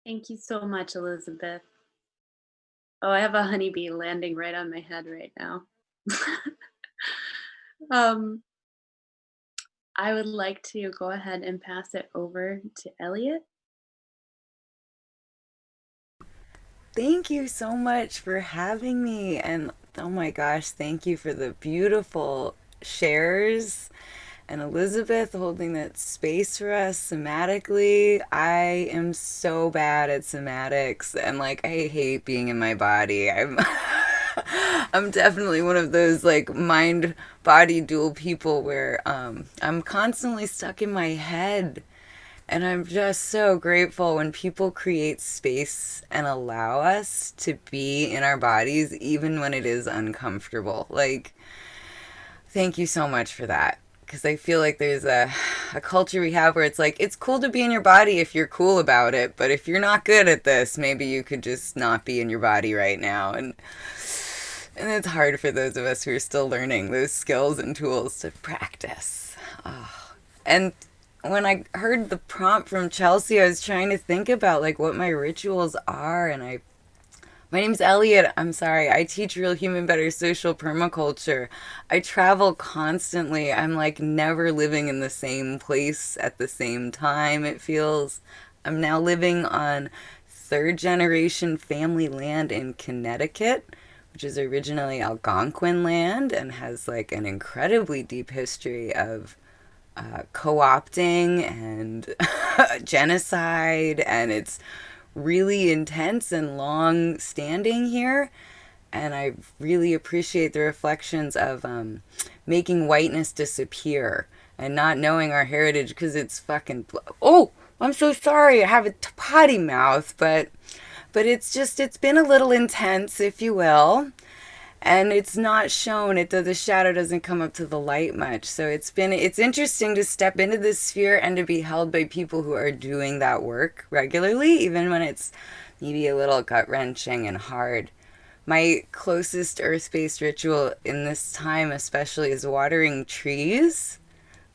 Thank you so much, Elizabeth. Oh, I have a honeybee landing right on my head right now. um, I would like to go ahead and pass it over to Elliot. Thank you so much for having me. And oh my gosh, thank you for the beautiful shares. And Elizabeth holding that space for us somatically. I am so bad at somatics and like I hate being in my body. I'm definitely one of those like mind body dual people where I'm constantly stuck in my head, and I'm just so grateful when people create space and allow us to be in our bodies even when it is uncomfortable. Like, thank you so much for that. Because I feel like there's a culture we have where it's like, it's cool to be in your body if you're cool about it, but if you're not good at this, maybe you could just not be in your body right now. And it's hard for those of us who are still learning those skills and tools to practice. Oh. And when I heard the prompt from Chelsea, I was trying to think about like what my rituals are, and my name's Elliot. I'm sorry. I teach real human better social permaculture. I travel constantly. I'm like never living in the same place at the same time, it feels. I'm now living on third generation family land in Connecticut, which is originally Algonquin land and has like an incredibly deep history of co-opting and genocide, and it's really intense and long standing here. And I really appreciate the reflections of making whiteness disappear and not knowing our heritage because it's fucking. Oh, I'm so sorry. I have a potty mouth, but it's been a little intense, if you will, and it's not shown. The shadow doesn't come up to the light much. So it's interesting to step into this sphere and to be held by people who are doing that work regularly, even when it's maybe a little gut wrenching and hard. My closest earth-based ritual in this time especially is watering trees.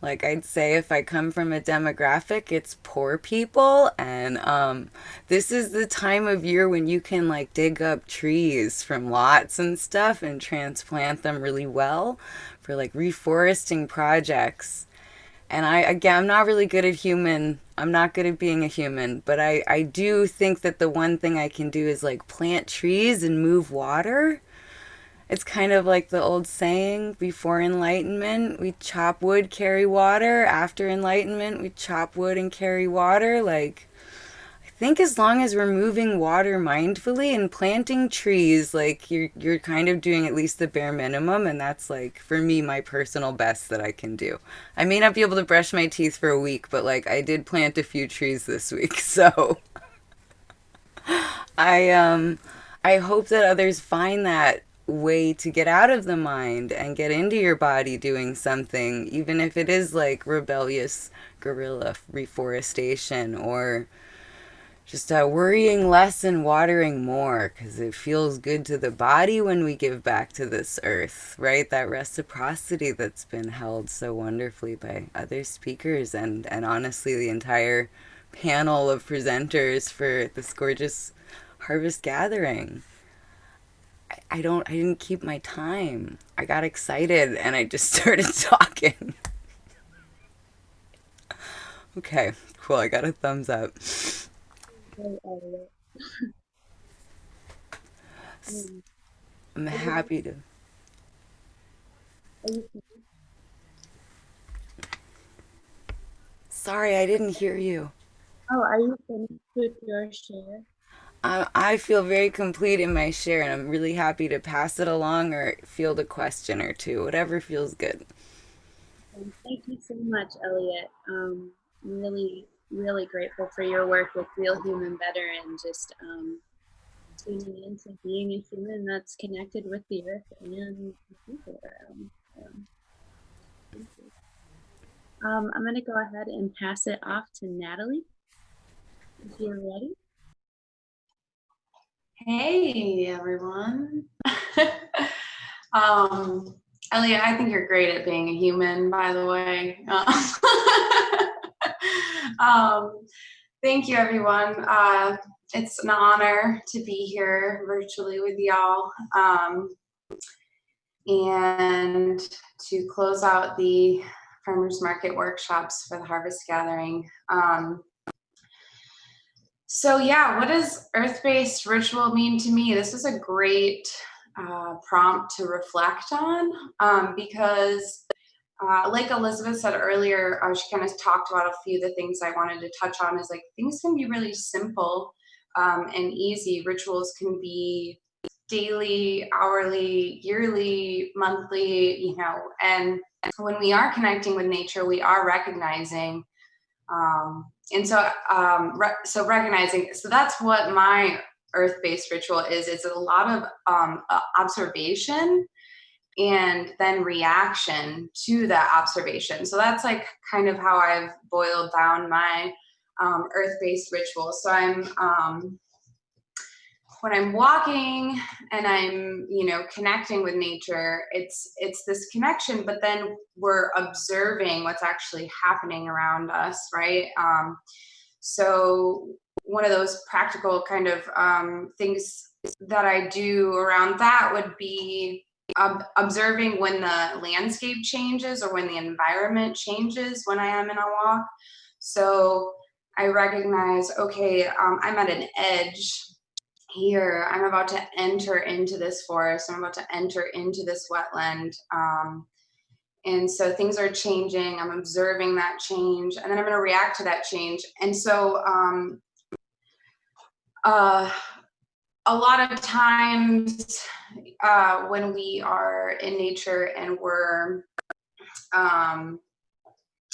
Like I'd say if I come from a demographic, it's poor people, and this is the time of year when you can like dig up trees from lots and stuff and transplant them really well for like reforesting projects. And again, I'm not really good at human. I'm not good at being a human, but I do think that the one thing I can do is like plant trees and move water. It's kind of like the old saying, before enlightenment, we chop wood, carry water. After enlightenment, we chop wood and carry water. Like, I think as long as we're moving water mindfully and planting trees, like you're kind of doing at least the bare minimum, and that's like for me my personal best that I can do. I may not be able to brush my teeth for a week, but like I did plant a few trees this week, so I hope that others find that way to get out of the mind and get into your body doing something, even if it is like rebellious guerrilla reforestation or just worrying less and watering more, because it feels good to the body when we give back to this earth, right? That reciprocity that's been held so wonderfully by other speakers and honestly the entire panel of presenters for this gorgeous harvest gathering. I didn't keep my time. I got excited and I just started talking. Okay, cool. I got a thumbs up. Very elegant. Mm. I'm Are you, happy to. are you, Sorry, I didn't hear you. are you finished with your share? I feel very complete in my share, and I'm really happy to pass it along or field a question or two, whatever feels good. Thank you so much, Elliot. I'm really, really grateful for your work with Real Human Better and just tuning into being a human that's connected with the earth and the people around. Thank you. I'm going to go ahead and pass it off to Natalie if you're ready. Hey everyone. Elliot, I think you're great at being a human, by the way. Thank you everyone. It's an honor to be here virtually with y'all. And to close out the farmers market workshops for the harvest gathering. So yeah, what does earth-based ritual mean to me? This is a great prompt to reflect on because like Elizabeth said earlier, she kind of talked about a few of the things I wanted to touch on is like things can be really simple and easy. Rituals can be daily, hourly, yearly, monthly, you know, and when we are connecting with nature, we are recognizing so recognizing, so that's what my earth-based ritual is. It's a lot of observation and then reaction to that observation. So that's like kind of how I've boiled down my earth-based ritual. So when I'm walking and I'm, you know, connecting with nature, it's this connection, but then we're observing what's actually happening around us, right? So one of those practical kind of things that I do around that would be observing when the landscape changes or when the environment changes when I am in a walk. So I recognize, okay, I'm at an edge here. I'm about to enter into this forest. I'm about to enter into this wetland. And so things are changing. I'm observing that change, and then I'm going to react to that change. And so a lot of times when we are in nature and we're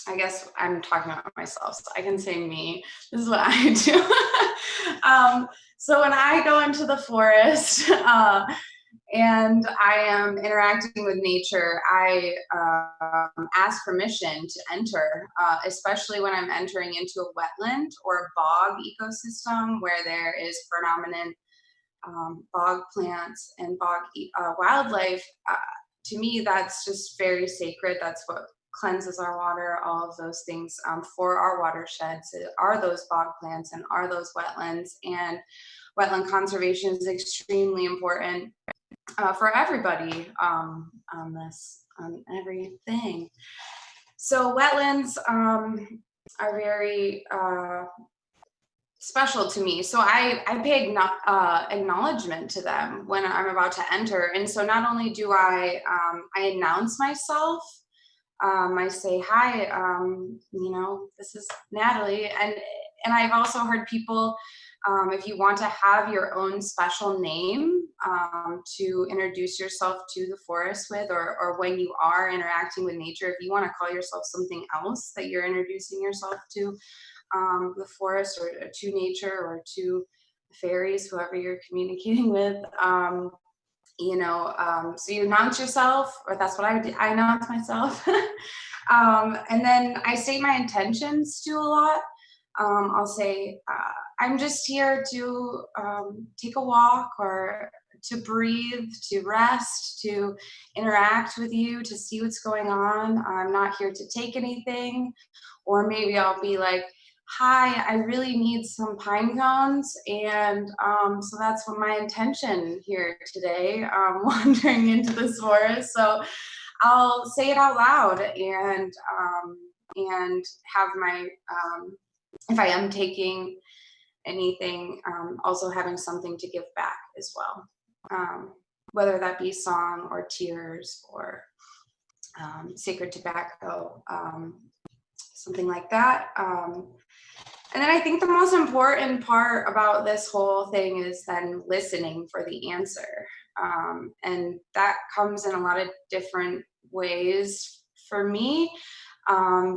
I guess I'm talking about myself, so I can say me. This is what I do. So when I go into the forest and I am interacting with nature, I ask permission to enter, especially when I'm entering into a wetland or a bog ecosystem where there is predominant bog plants and bog wildlife, to me, that's just very sacred. That's what cleanses our water, all of those things for our watersheds are those bog plants and are those wetlands. And wetland conservation is extremely important for everybody on everything. So wetlands are very special to me. So I pay acknowledgement to them when I'm about to enter. And so not only do I announce myself, I say, hi, this is Natalie. And I've also heard people, if you want to have your own special name to introduce yourself to the forest with, or when you are interacting with nature, if you want to call yourself something else that you're introducing yourself to the forest or to nature or to the fairies, whoever you're communicating with, so you announce yourself, or that's what I would do. I announce myself. And then I state my intentions to a lot. I'll say, I'm just here to take a walk or to breathe, to rest, to interact with you, to see what's going on. I'm not here to take anything. Or maybe I'll be like, hi, I really need some pine cones. And so that's what my intention here today, wandering into this forest. So I'll say it out loud and have my, if I am taking anything, also having something to give back as well. Whether that be song or tears or sacred tobacco, something like that. And then I think the most important part about this whole thing is then listening for the answer. And that comes in a lot of different ways for me.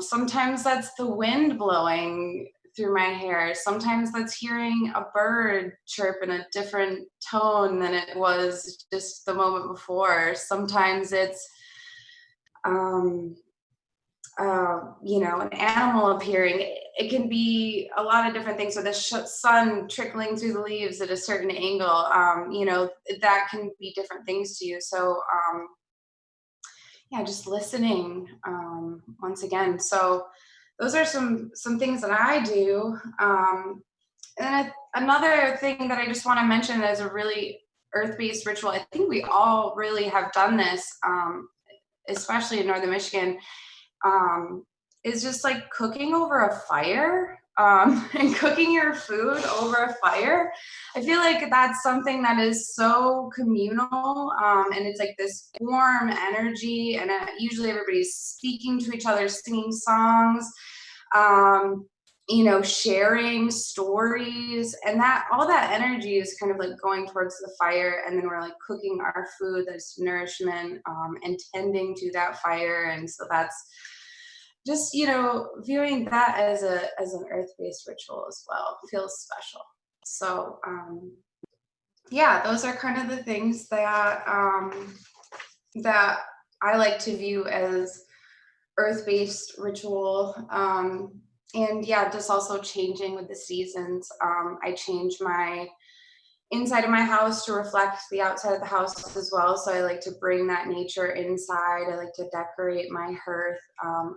Sometimes that's the wind blowing through my hair. Sometimes that's hearing a bird chirp in a different tone than it was just the moment before. Sometimes it's an animal appearing. It can be a lot of different things. So the sun trickling through the leaves at a certain angle, that can be different things to you. So just listening once again. So those are some things that I do. And another thing that I just want to mention as a really earth-based ritual, I think we all really have done this, especially in Northern Michigan, is just like cooking over a fire and cooking your food over a fire. I feel like that's something that is so communal, and it's like this warm energy, and usually everybody's speaking to each other, singing songs, sharing stories, and that all that energy is kind of like going towards the fire, and then we're like cooking our food that's nourishment, and tending to that fire. And so that's just viewing that as an earth-based ritual as well feels special. So those are kind of the things that that I like to view as earth-based ritual. And just also changing with the seasons. I change my inside of my house to reflect the outside of the house as well. So I like to bring that nature inside. I like to decorate my hearth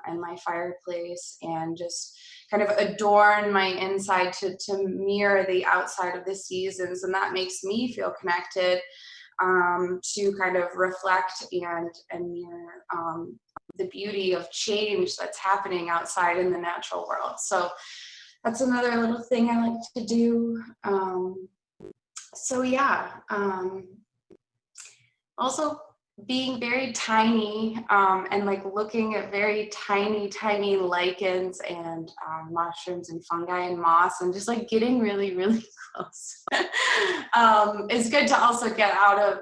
and my fireplace, and just kind of adorn my inside to mirror the outside of the seasons. And that makes me feel connected to kind of reflect and mirror the beauty of change that's happening outside in the natural world. So that's another little thing I like to do. Also being very tiny, and like looking at very tiny lichens and mushrooms and fungi and moss, and just like getting really, really close. It's good to also get out of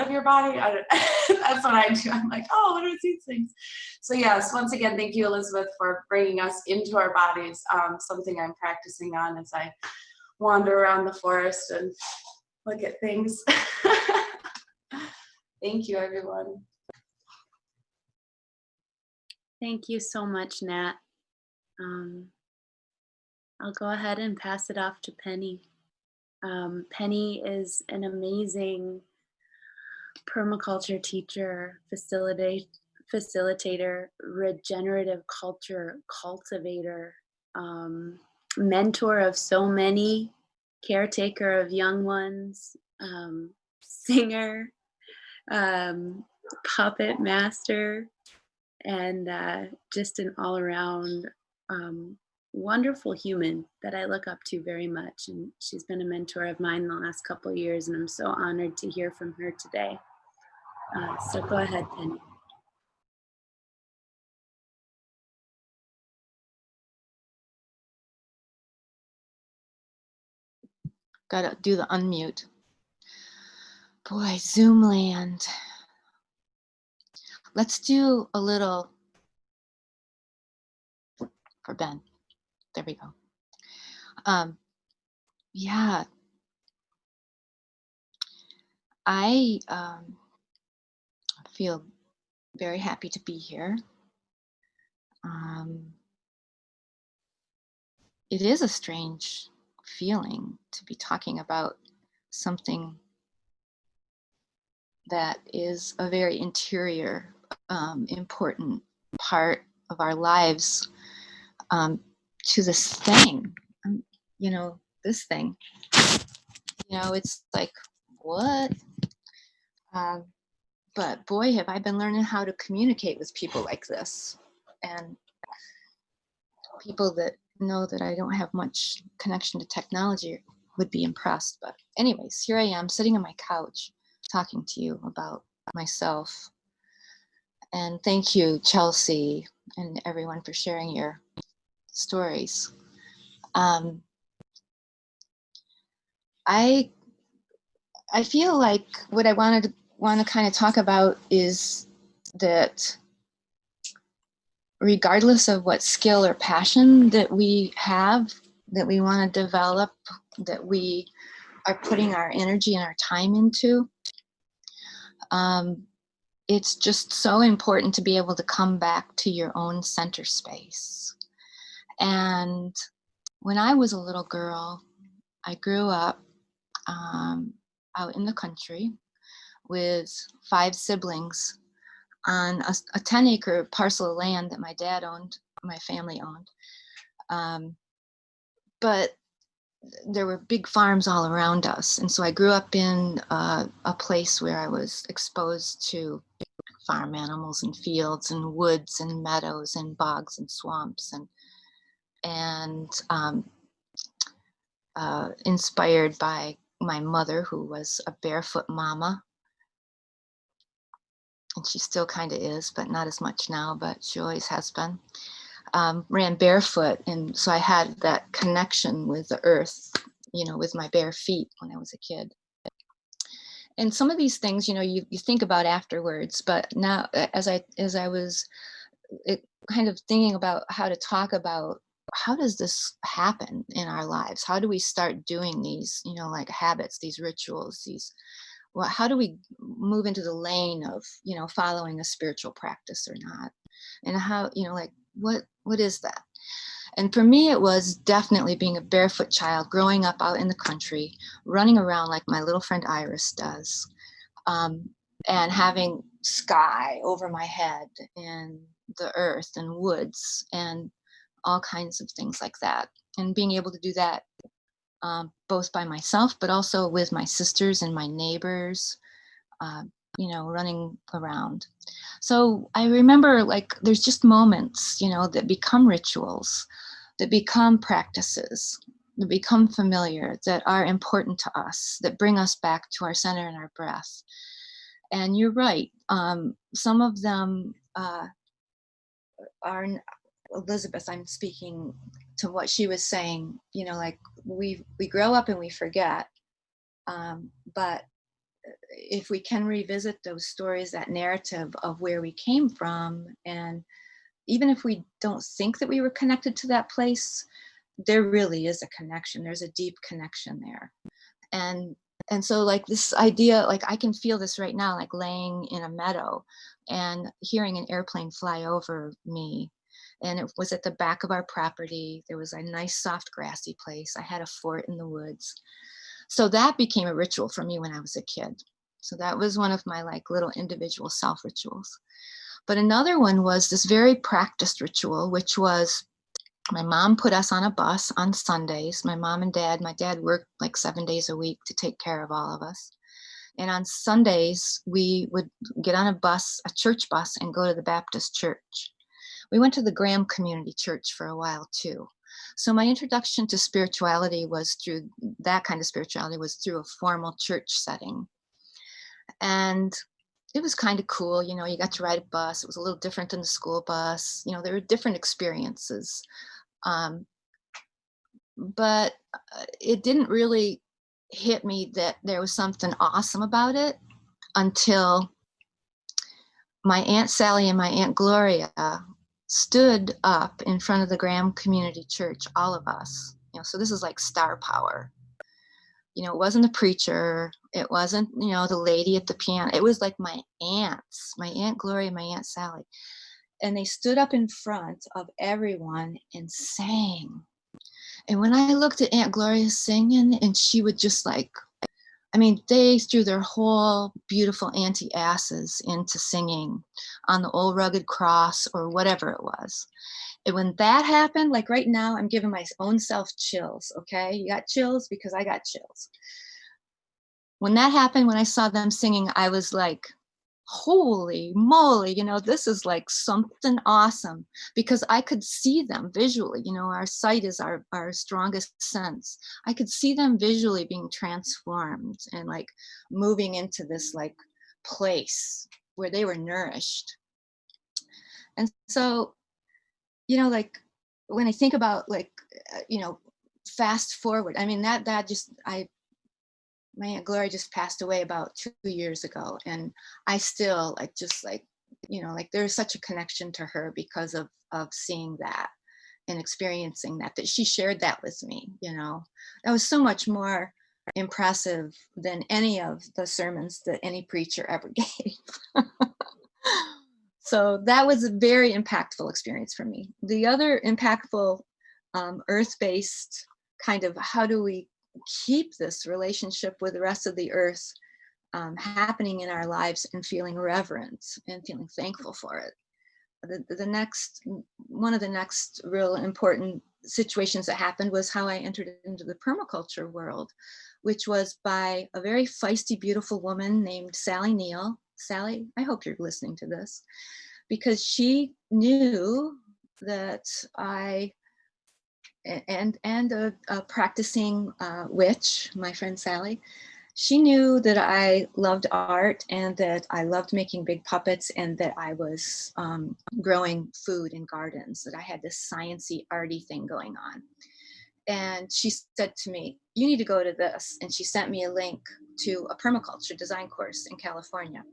your body. That's what I do. I'm like, oh, what are these things? So yes, once again, thank you, Elizabeth, for bringing us into our bodies. Something I'm practicing on as I wander around the forest and look at things. Thank you, everyone. Thank you so much, Nat. I'll go ahead and pass it off to Penny. Penny is an amazing permaculture teacher, facilitator, regenerative culture cultivator, um, mentor of so many, caretaker of young ones, singer, um, puppet master, and just an all around um, wonderful human that I look up to very much. And she's been a mentor of mine the last couple of years, and I'm so honored to hear from her today. So go ahead, Penny. Gotta do the unmute. Boy, Zoom land. Let's do a little for Ben. There we go. Yeah, I feel very happy to be here. It is a strange feeling to be talking about something that is a very interior, important part of our lives, to this thing, this thing, it's like, what? But boy, have I been learning how to communicate with people like this. And people that know that I don't have much connection to technology would be impressed. But anyways, here I am sitting on my couch talking to you about myself. And thank you, Chelsea, and everyone for sharing your stories. I feel like what I want to kind of talk about is that regardless of what skill or passion that we have, that we want to develop, that we are putting our energy and our time into, it's just so important to be able to come back to your own center space. And when I was a little girl, I grew up out in the country with 5 siblings on a 10-acre parcel of land that my dad owned, my family owned. But there were big farms all around us. And so I grew up in a place where I was exposed to farm animals and fields and woods and meadows and bogs and swamps and inspired by my mother, who was a barefoot mama. And she still kind of is, but not as much now, but she always has been. Ran barefoot, and so I had that connection with the earth, with my bare feet when I was a kid. And some of these things, you think about afterwards, but now as I was kind of thinking about how to talk about how does this happen in our lives? How do we start doing these, like habits, these rituals, how do we move into the lane of, following a spiritual practice or not? And how, like, what is that? And for me, it was definitely being a barefoot child, growing up out in the country, running around like my little friend Iris does, and having sky over my head and the earth and woods and all kinds of things like that. And being able to do that both by myself, but also with my sisters and my neighbors, running around. So I remember, like, there's just moments, that become rituals, that become practices, that become familiar, that are important to us, that bring us back to our center and our breath. And you're right. Some of them are, Elizabeth, I'm speaking to what she was saying, like we grow up and we forget. But if we can revisit those stories, that narrative of where we came from, and even if we don't think that we were connected to that place, there really is a connection. There's a deep connection there. And so, like, this idea, like, I can feel this right now, like laying in a meadow and hearing an airplane fly over me. And it was at the back of our property. There was a nice soft grassy place. I had a fort in the woods. So that became a ritual for me when I was a kid. So that was one of my like little individual self rituals. But another one was this very practiced ritual, which was my mom put us on a bus on Sundays. My mom and dad, my dad worked like 7 days a week to take care of all of us. And on Sundays, we would get on a bus, a church bus, and go to the Baptist church. We went to the Graham Community Church for a while too. So my introduction to spirituality was through that kind of spirituality was through a formal church setting. And it was kind of cool, you know, you got to ride a bus. It was a little different than the school bus. You know, there were different experiences. Um, but it didn't really hit me that there was something awesome about it until my Aunt Sally and my Aunt Gloria stood up in front of the Graham Community Church, all of us. You know, so this is like star power. You know, it wasn't the preacher. It wasn't, you know, the lady at the piano. It was like my aunts, my Aunt Gloria and my Aunt Sally. And they stood up in front of everyone and sang. And when I looked at Aunt Gloria singing, and she would just like, I mean, they threw their whole beautiful auntie asses into singing on the old rugged cross or whatever it was. And when that happened, like right now, I'm giving my own self chills, okay? You got chills because I got chills. When that happened, when I saw them singing, I was like, holy moly, you know, this is like something awesome, because I could see them visually. You know, our sight is our strongest sense. I could see them visually being transformed and like moving into this like place where they were nourished. And so, you know, like when I think about like, you know, fast forward, I mean, that just, my Aunt Gloria just passed away about 2 years ago, and I still like just like, you know, like there's such a connection to her because of seeing that and experiencing that she shared that with me. You know, that was so much more impressive than any of the sermons that any preacher ever gave. So that was a very impactful experience for me. The other impactful earth-based kind of how do we keep this relationship with the rest of the earth happening in our lives and feeling reverent and feeling thankful for it. One of the next real important situations that happened was how I entered into the permaculture world, which was by a very feisty, beautiful woman named Sally Neal. Sally, I hope you're listening to this, because she knew that I and a practicing witch, my friend Sally, she knew that I loved art and that I loved making big puppets and that I was growing food in gardens, that I had this sciencey, arty thing going on. And she said to me, you need to go to this. And she sent me a link to a permaculture design course in California.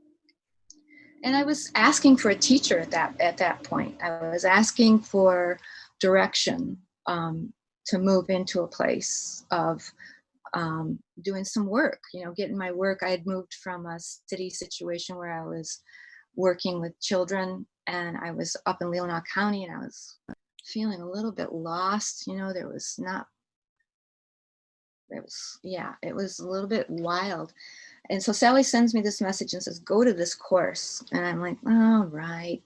And I was asking for a teacher at that point. I was asking for direction to move into a place of doing some work, you know, getting my work. I had moved from a city situation where I was working with children, and I was up in Leelanau County, and I was feeling a little bit lost. You know, it was a little bit wild. And so Sally sends me this message and says, go to this course. And I'm like, all right,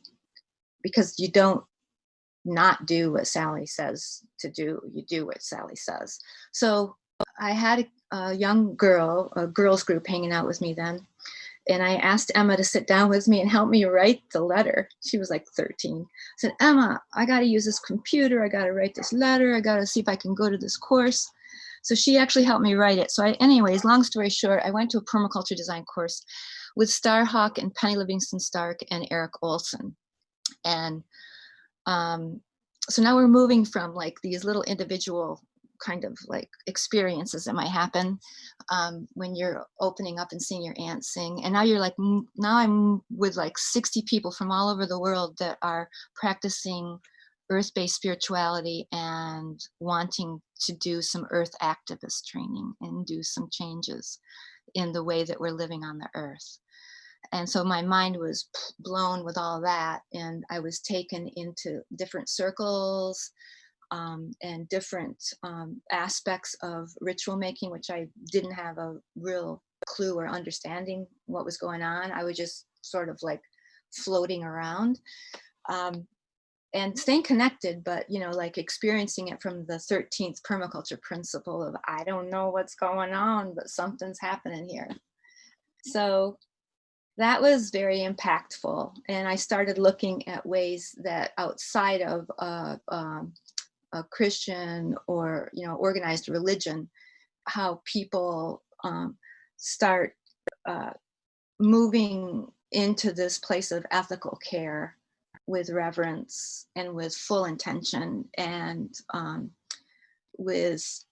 because you don't not do what Sally says to do, you do what Sally says. So I had a young girl, a girls group hanging out with me then. And I asked Emma to sit down with me and help me write the letter. She was like 13. I said, Emma, I got to use this computer. I got to write this letter. I got to see if I can go to this course. So she actually helped me write it. So anyways, long story short, I went to a permaculture design course with Starhawk and Penny Livingston Stark and Eric Olson. And so now we're moving from like these little individual kind of like experiences that might happen when you're opening up and seeing your aunt sing. And now you're like, now I'm with like 60 people from all over the world that are practicing earth-based spirituality and wanting to do some earth activist training and do some changes in the way that we're living on the earth. And so my mind was blown with all that, and I was taken into different circles and different aspects of ritual making, which I didn't have a real clue or understanding what was going on. I was just sort of like floating around. And staying connected, but like experiencing it from the 13th permaculture principle of, I don't know what's going on, but something's happening here. So that was very impactful. And I started looking at ways that outside of a Christian or, organized religion, how people start moving into this place of ethical care with reverence and with full intention, and with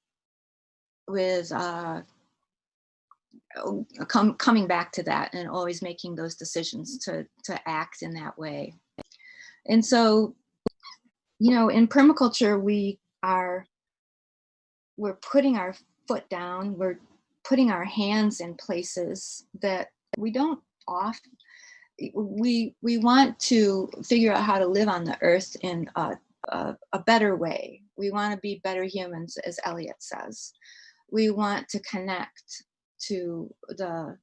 coming back to that, and always making those decisions to act in that way. And so, in permaculture, we're putting our foot down, we're putting our hands in places that we don't often. We want to figure out how to live on the earth in a better way. We want to be better humans, as Elliot says. We want to connect to the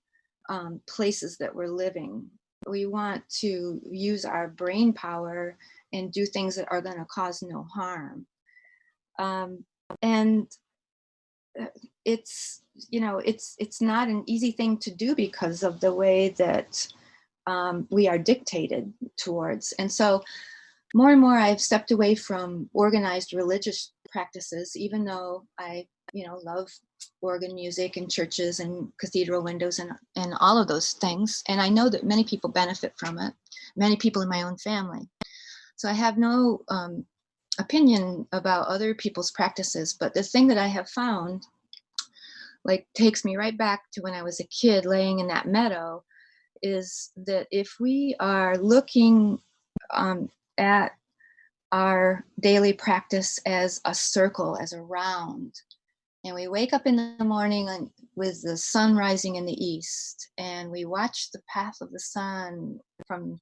places that we're living. We want to use our brain power and do things that are going to cause no harm. And it's not an easy thing to do because of the way that we are dictated towards. And so more and more I've stepped away from organized religious practices, even though I, love organ music and churches and cathedral windows and all of those things. And I know that many people benefit from it, many people in my own family. So I have no opinion about other people's practices, but the thing that I have found takes me right back to when I was a kid laying in that meadow, is that if we are looking at our daily practice as a circle, as a round, and we wake up in the morning with the sun rising in the east, and we watch the path of the sun from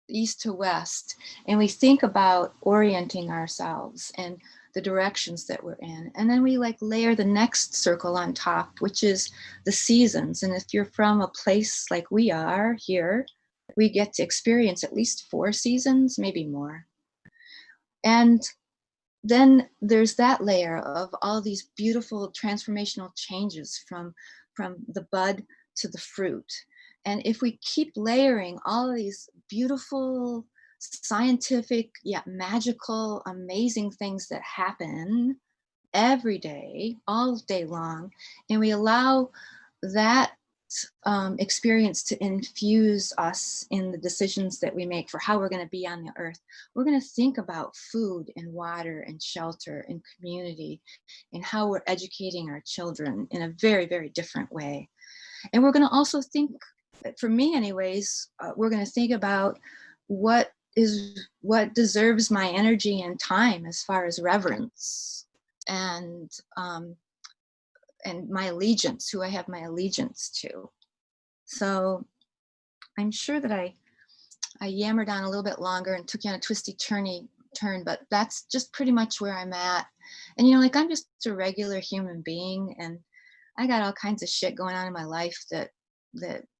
east to west, and we think about orienting ourselves and the directions that we're in, and then we layer the next circle on top, which is the seasons. And if you're from a place like we are here, we get to experience at least 4 seasons, maybe more. And then there's that layer of all these beautiful transformational changes from the bud to the fruit. And if we keep layering all of these beautiful, scientific, yet magical, amazing things that happen every day, all day long, and we allow that experience to infuse us in the decisions that we make for how we're going to be on the earth, we're going to think about food and water and shelter and community and how we're educating our children in a very, very different way. And we're going to also think, for me anyways, we're going to think about what deserves my energy and time as far as reverence and my allegiance, who I have my allegiance to. So I'm sure that I yammered on a little bit longer and took you on a twisty turn, but that's just pretty much where I'm at. And I'm just a regular human being, and I got all kinds of shit going on in my life that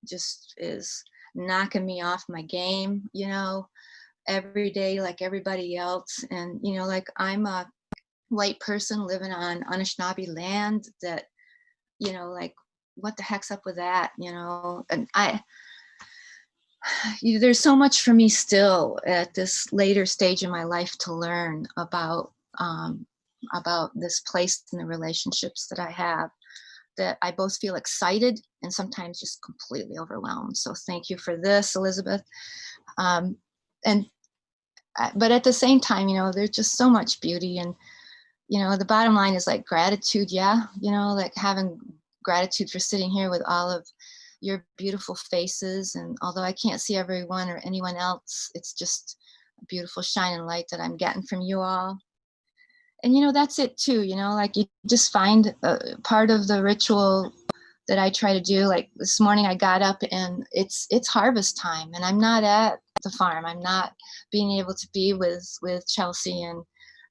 just is knocking me off my game, every day like everybody else. And I'm a white person living on Anishinaabe land that what the heck's up with that, and there's so much for me still at this later stage in my life to learn about this place and the relationships that I have, that I both feel excited and sometimes just completely overwhelmed. So thank you for this, Elizabeth. But at the same time, there's just so much beauty, and the bottom line is gratitude. Yeah. Having gratitude for sitting here with all of your beautiful faces. And although I can't see everyone or anyone else, it's just a beautiful shining light that I'm getting from you all. And that's it too, you just find part of the ritual that I try to do. This morning I got up and it's harvest time, and I'm not at the farm. I'm not being able to be with Chelsea and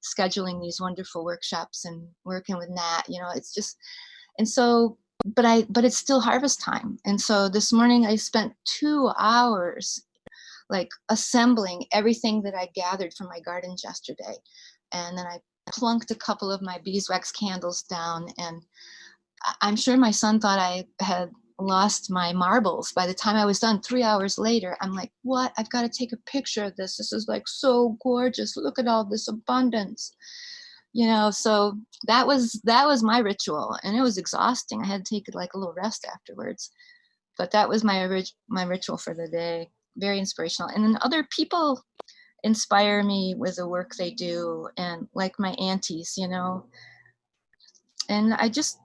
scheduling these wonderful workshops and working with Nat. You know, it's just, and so, but it's still harvest time. And so this morning I spent 2 hours like assembling everything that I gathered from my gardens yesterday. And then I plunked a couple of my beeswax candles down, and I'm sure my son thought I had lost my marbles by the time I was done. 3 hours later, I'm like, what? I've got to take a picture of this. This is like so gorgeous. Look at all this abundance. You know, so that was my ritual, and it was exhausting. I had to take like a little rest afterwards. But that was my ritual for the day. Very inspirational. And then other people inspire me with the work they do, and like my aunties, you know. And I just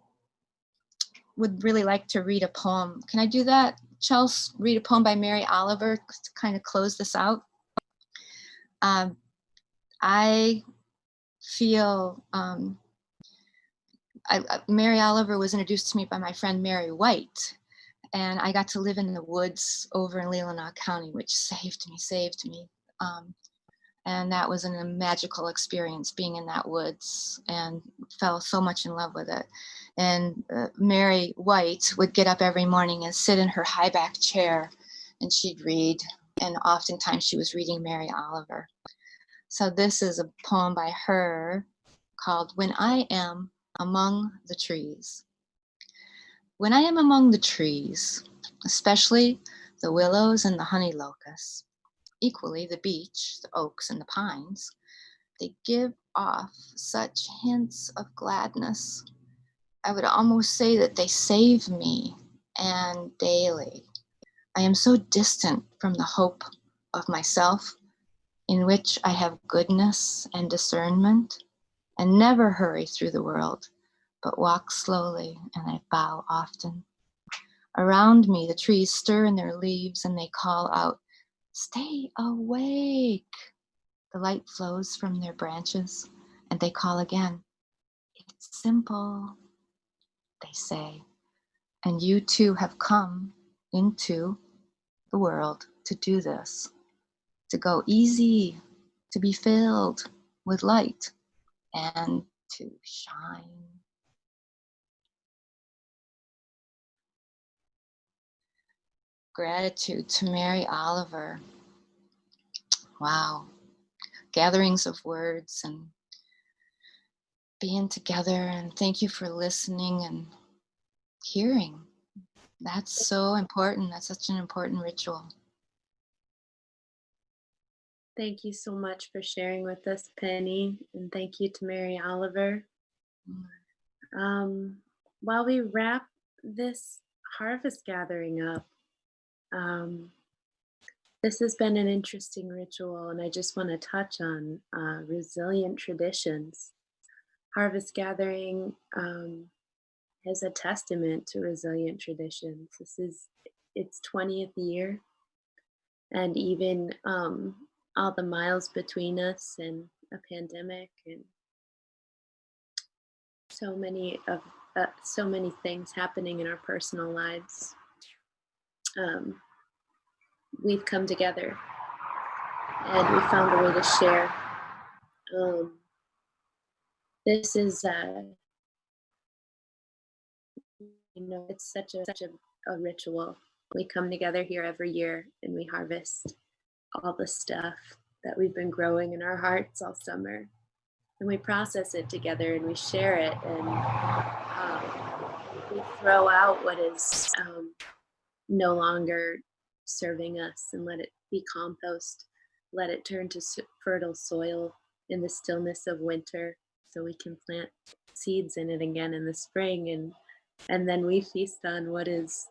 would really like to read a poem. Can I do that, Chelsea? Read a poem by Mary Oliver to kind of close this out. I feel Mary Oliver was introduced to me by my friend Mary White, and I got to live in the woods over in Leelanau County, which saved me. And that was a magical experience, being in that woods, and fell so much in love with it. And Mary White would get up every morning and sit in her high back chair, and she'd read, and oftentimes she was reading Mary Oliver. So this is a poem by her called When I Am Among the Trees. When I am among the trees, especially the willows and the honey locusts, equally the beech, the oaks, and the pines, they give off such hints of gladness. I would almost say that they save me, and daily I am so distant from the hope of myself, in which I have goodness and discernment, and never hurry through the world, but walk slowly, and I bow often. Around me the trees stir in their leaves, and they call out, "Stay awake." The light flows from their branches, and they call again. "It's simple," they say, and you too have come into the world to do this, to go easy, to be filled with light, and to shine. Gratitude to Mary Oliver. Wow. Gatherings of words and being together, and thank you for listening and hearing. That's so important. That's such an important ritual. Thank you so much for sharing with us, Penny, and thank you to Mary Oliver. While we wrap this harvest gathering up, this has been an interesting ritual, and I just want to touch on resilient traditions. Harvest gathering is a testament to resilient traditions. This is its 20th year, and even all the miles between us and a pandemic and so many things happening in our personal lives, we've come together and we found a way to share. This is it's such a ritual. We come together here every year and we harvest all the stuff that we've been growing in our hearts all summer, and we process it together and we share it, and we throw out what is no longer serving us and let it be compost, let it turn to fertile soil in the stillness of winter, so we can plant seeds in it again in the spring, and then we feast on what is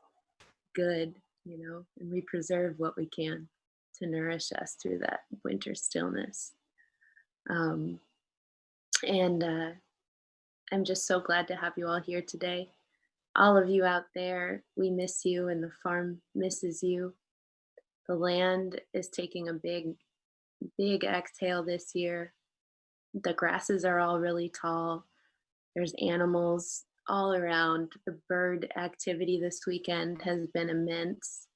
good, and we preserve what we can to nourish us through that winter stillness. And I'm just so glad to have you all here today. All of you out there, we miss you, and the farm misses you. The land is taking a big exhale this year. The grasses are all really tall. There's animals all around. The bird activity this weekend has been immense.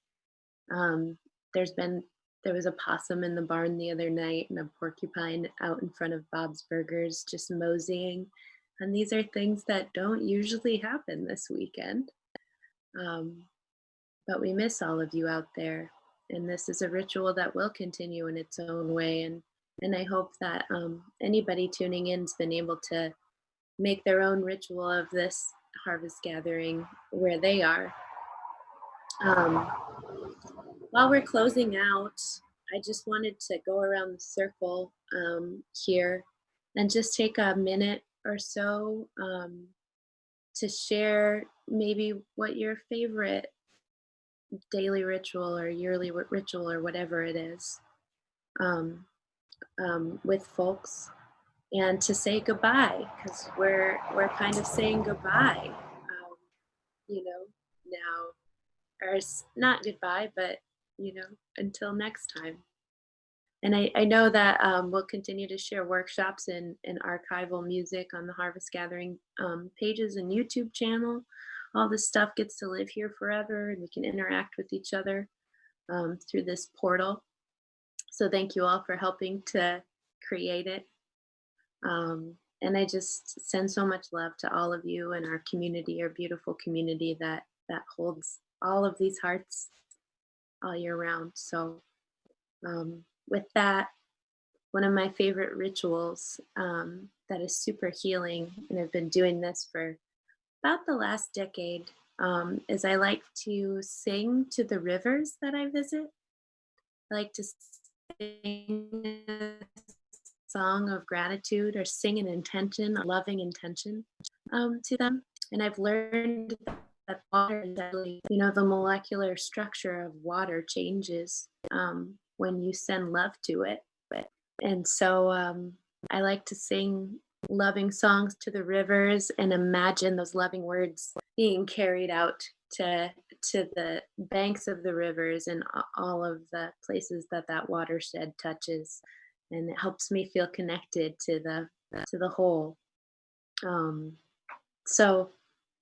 There's been there was a possum in the barn the other night and a porcupine out in front of Bob's Burgers just moseying. And these are things that don't usually happen this weekend. Um, but we miss all of you out there. And this is a ritual that will continue in its own way. And I hope that anybody tuning in's been able to make their own ritual of this harvest gathering where they are. While we're closing out, I just wanted to go around the circle here and just take a minute or so to share maybe what your favorite daily ritual or yearly ritual or whatever it is with folks, and to say goodbye, because we're kind of saying goodbye, you know, now, or not goodbye, but until next time. And I know that we'll continue to share workshops and archival music on the Harvest Gathering pages and YouTube channel. All this stuff gets to live here forever, and we can interact with each other through this portal. So thank you all for helping to create it. And I just send so much love to all of you and our community, our beautiful community that holds all of these hearts all year round. So with that, one of my favorite rituals that is super healing, and I've been doing this for about the last decade, is I like to sing to the rivers that I visit. I like to sing a song of gratitude or sing an intention, a loving intention to them. And I've learned that water is deadly. The molecular structure of water changes when you send love to it. And so I like to sing loving songs to the rivers and imagine those loving words being carried out to the banks of the rivers and all of the places that watershed touches. And it helps me feel connected to the whole. So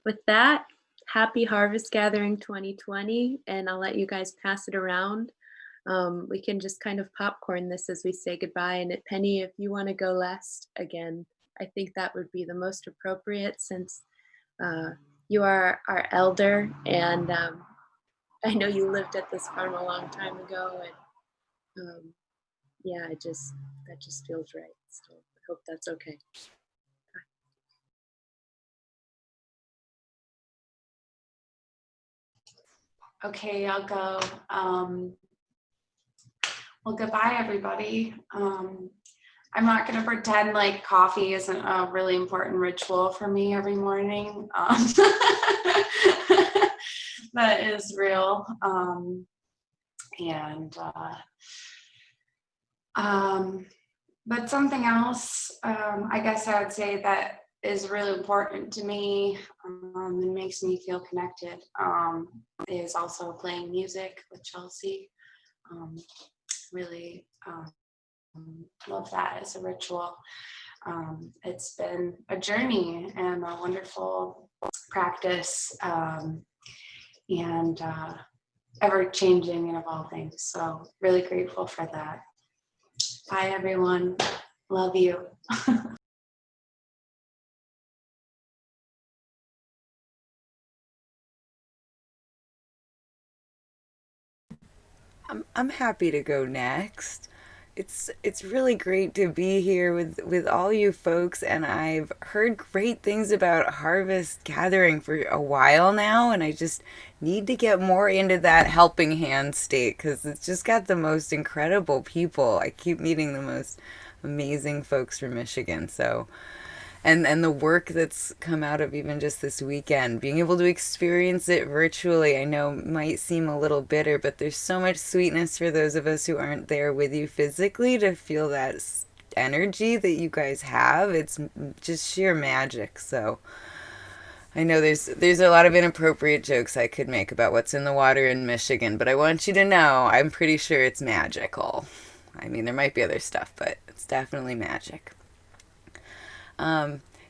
with that, happy Harvest Gathering 2020, and I'll let you guys pass it around. We can just kind of popcorn this as we say goodbye. And Penny, if you want to go last again, I think that would be the most appropriate, since you are our elder, and I know you lived at this farm a long time ago, and yeah, that just feels right. So I hope that's okay. Okay, I'll go. Well, goodbye, everybody. I'm not going to pretend like coffee isn't a really important ritual for me every morning. That is real. But something else, I guess I would say that is really important to me and makes me feel connected is also playing music with Chelsea. Really love that as a ritual. It's been a journey and a wonderful practice, and ever-changing and evolving. So really grateful for that. Bye, everyone. Love you. I'm happy to go next. It's really great to be here with all you folks, and I've heard great things about Harvest Gathering for a while now, and I just need to get more into that helping hand state, because it's just got the most incredible people. I keep meeting the most amazing folks from Michigan, so and the work that's come out of even just this weekend, being able to experience it virtually, I know might seem a little bitter, but there's so much sweetness for those of us who aren't there with you physically to feel that energy that you guys have. It's just sheer magic. So I know there's a lot of inappropriate jokes I could make about what's in the water in Michigan, but I want you to know I'm pretty sure it's magical. I mean, there might be other stuff, but it's definitely magic.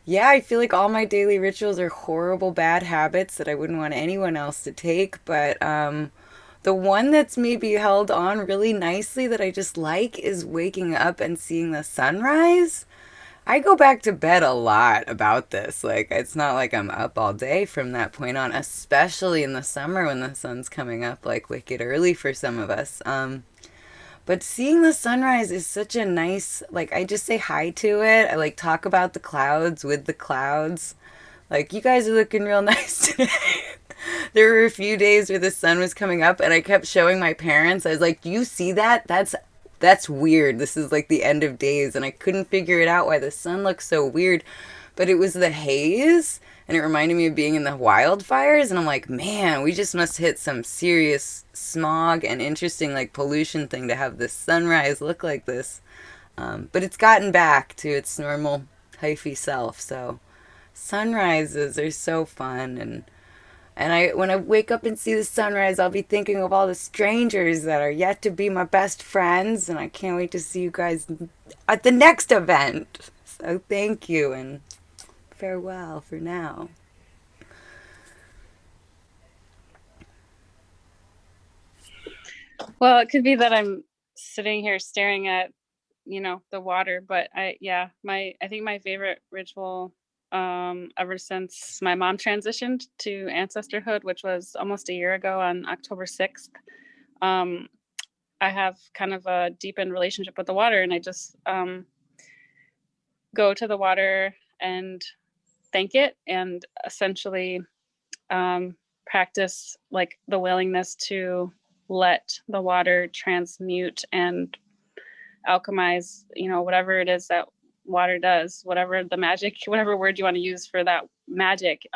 Yeah, I feel like all my daily rituals are horrible, bad habits that I wouldn't want anyone else to take, but the The one that's maybe held on really nicely that I just like is waking up and seeing the sunrise. I go back to bed a lot about this. Like, it's not like I'm up all day from that point on, especially in the summer when the sun's coming up like wicked early for some of us. But seeing the sunrise is such a nice, like, I just say hi to it. I like talk about the clouds with the clouds. Like, you guys are looking real nice today. There were a few days where the sun was coming up and I kept showing my parents. I was like, "Do you see that? That's weird. This is like the end of days." And I couldn't figure it out why the sun looks so weird. But it was the haze and it reminded me of being in the wildfires, and I'm like, "Man, we just must hit some serious smog and interesting like pollution thing to have this sunrise look like this." But it's gotten back to its normal hyphy self. So sunrises are so fun, and when I wake up and see the sunrise, I'll be thinking of all the strangers that are yet to be my best friends, and I can't wait to see you guys at the next event. So thank you, and farewell for now. Well, it could be that I'm sitting here staring at, the water, but I think my favorite ritual ever since my mom transitioned to ancestorhood, which was almost a year ago on October 6th. um I have kind of a deepened relationship with the water, and I just go to the water and thank it, and essentially practice like the willingness to let the water transmute and alchemize, whatever it is that water does, whatever the magic, whatever word you want to use for that magic.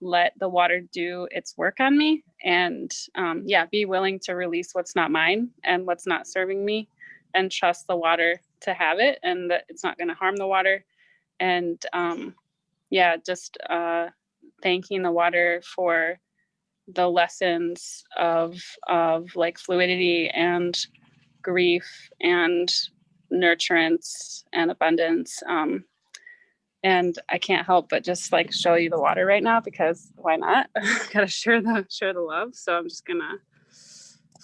Let the water do its work on me, and be willing to release what's not mine and what's not serving me, and trust the water to have it, and that it's not going to harm the water. And just thanking the water for the lessons of like fluidity and grief and nurturance and abundance. And I can't help but just like show you the water right now, because why not? Gotta share the love. So I'm just gonna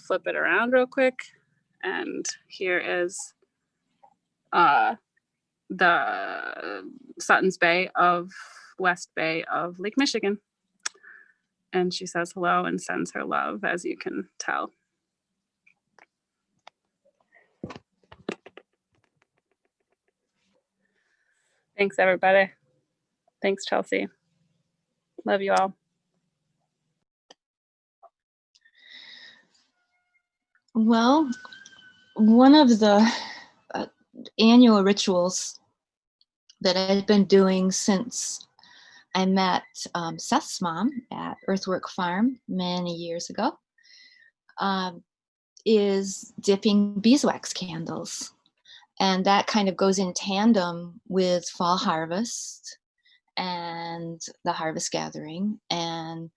flip it around real quick, and here is the Sutton's Bay of West Bay of Lake Michigan. And she says hello and sends her love, as you can tell. Thanks, everybody. Thanks, Chelsea. Love you all. Well, one of the annual rituals that I've been doing since I met Seth's mom at Earthwork Farm many years ago is dipping beeswax candles. And that kind of goes in tandem with fall harvest and the harvest gathering, and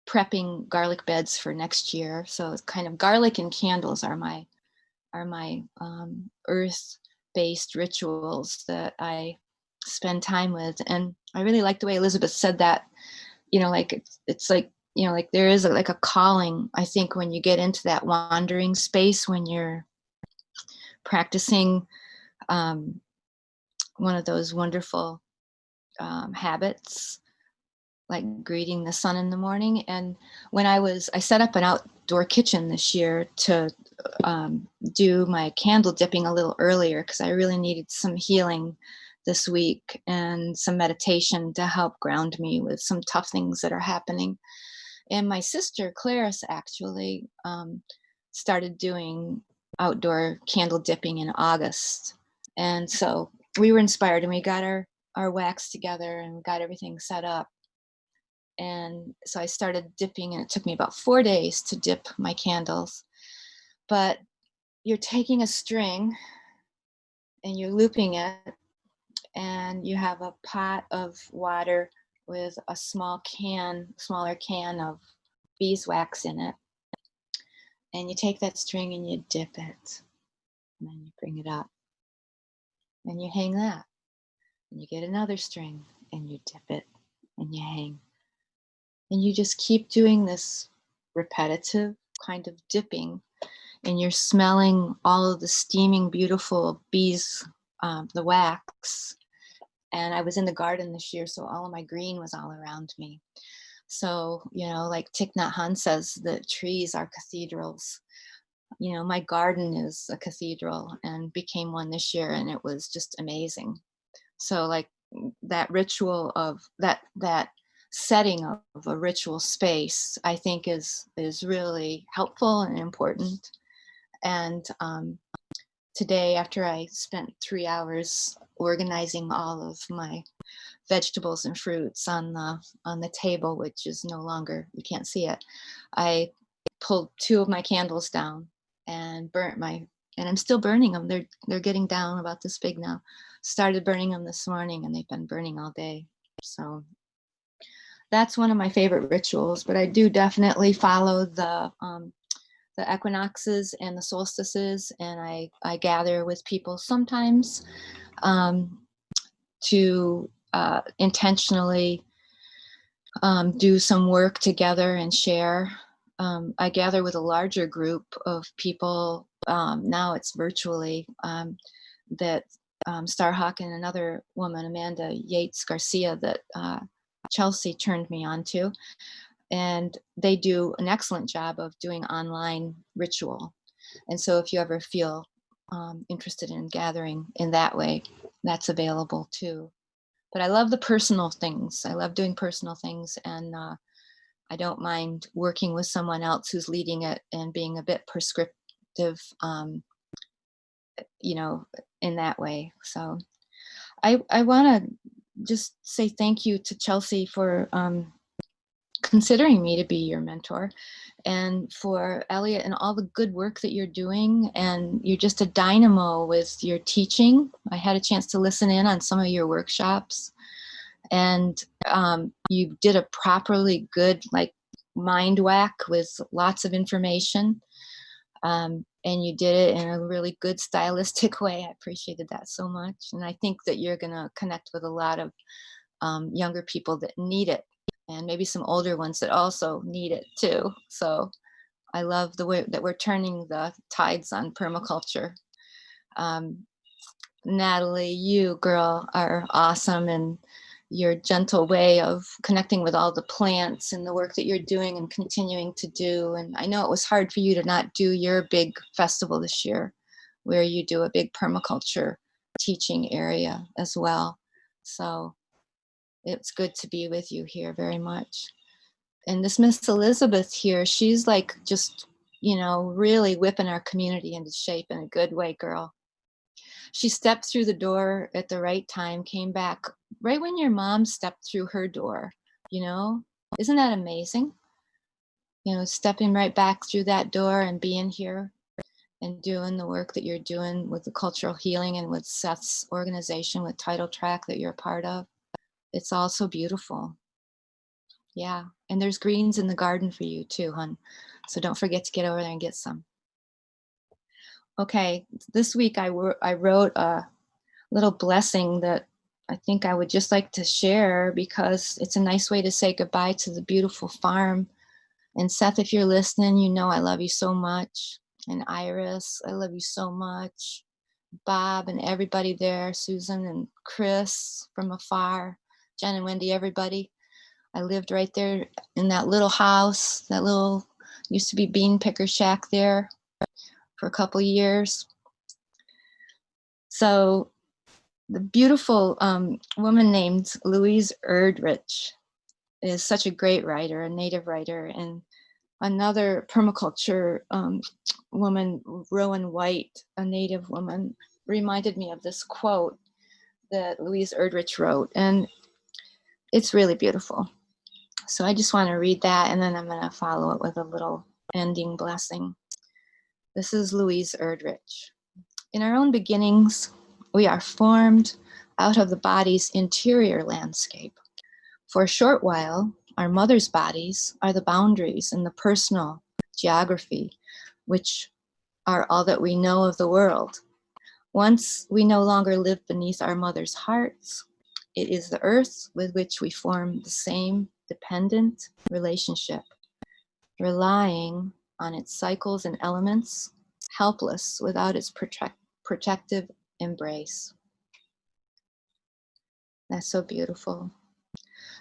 prepping garlic beds for next year. So it's kind of garlic and candles are my earth-based rituals that I spend time with. And I really like the way Elizabeth said that, like it's like, like there is like a calling, I think, when you get into that wandering space, when you're practicing one of those wonderful habits, like greeting the sun in the morning. And when I set up an outdoor kitchen this year to do my candle dipping a little earlier, because I really needed some healing this week and some meditation to help ground me with some tough things that are happening. And my sister Clarice actually started doing outdoor candle dipping in August. And so we were inspired, and we got our wax together and got everything set up. And so I started dipping, and it took me about 4 days to dip my candles. But you're taking a string and you're looping it, and you have a pot of water with a smaller can of beeswax in it. And you take that string and you dip it, and then you bring it up and you hang that, and you get another string and you dip it and you hang. And you just keep doing this repetitive kind of dipping, and you're smelling all of the steaming, beautiful bees, the wax. And I was in the garden this year, so all of my green was all around me. So, like Thich Nhat Hanh says, the trees are cathedrals. My garden is a cathedral and became one this year, and it was just amazing. So like that ritual of that setting of a ritual space, I think is really helpful and important. And today, after I spent 3 hours organizing all of my vegetables and fruits on the table, which is no longer, you can't see it, I pulled 2 of my candles down and and I'm still burning them. They're getting down about this big now. Started burning them this morning, and they've been burning all day. So that's one of my favorite rituals. But I do definitely follow the equinoxes and the solstices, and I gather with people sometimes to intentionally do some work together and share. I gather with a larger group of people. Now it's virtually, that Starhawk and another woman, Amanda Yates Garcia, that Chelsea turned me on to. And they do an excellent job of doing online ritual. And so if you ever feel interested in gathering in that way, that's available too. But I love the personal things. I love doing personal things, and I don't mind working with someone else who's leading it and being a bit prescriptive, in that way. So I want to just say thank you to Chelsea for considering me to be your mentor, and for Elliot and all the good work that you're doing. And you're just a dynamo with your teaching. I had a chance to listen in on some of your workshops, and you did a properly good mind whack with lots of information, and you did it in a really good stylistic way. I appreciated that so much, and I think that you're going to connect with a lot of younger people that need it, and maybe some older ones that also need it too. So I love the way that we're turning the tides on permaculture. Natalie, you girl are awesome, and your gentle way of connecting with all the plants and the work that you're doing and continuing to do. And I know it was hard for you to not do your big festival this year, where you do a big permaculture teaching area as well. So it's good to be with you here very much. And this Miss Elizabeth here, she's like just, really whipping our community into shape in a good way, girl. She stepped through the door at the right time, came back right when your mom stepped through her door, Isn't that amazing? Stepping right back through that door and being here and doing the work that you're doing with the cultural healing and with Seth's organization, with Title Track that you're a part of. It's all so beautiful. Yeah. And there's greens in the garden for you too, hon. So don't forget to get over there and get some. Okay, this week I wrote a little blessing that I think I would just like to share, because it's a nice way to say goodbye to the beautiful farm. And Seth, if you're listening, I love you so much. And Iris, I love you so much. Bob and everybody there, Susan and Chris from afar, Jen and Wendy, everybody. I lived right there in that little house, that little, used to be bean picker shack there for a couple years. So the beautiful woman named Louise Erdrich is such a great writer, a native writer. And another permaculture woman, Rowan White, a native woman, reminded me of this quote that Louise Erdrich wrote. And it's really beautiful. So I just want to read that, and then I'm going to follow it with a little ending blessing. This is Louise Erdrich. In our own beginnings, we are formed out of the body's interior landscape. For a short while, our mother's bodies are the boundaries and the personal geography, which are all that we know of the world. Once we no longer live beneath our mother's hearts, it is the earth with which we form the same dependent relationship, relying on its cycles and elements, helpless without its protective embrace. That's so beautiful.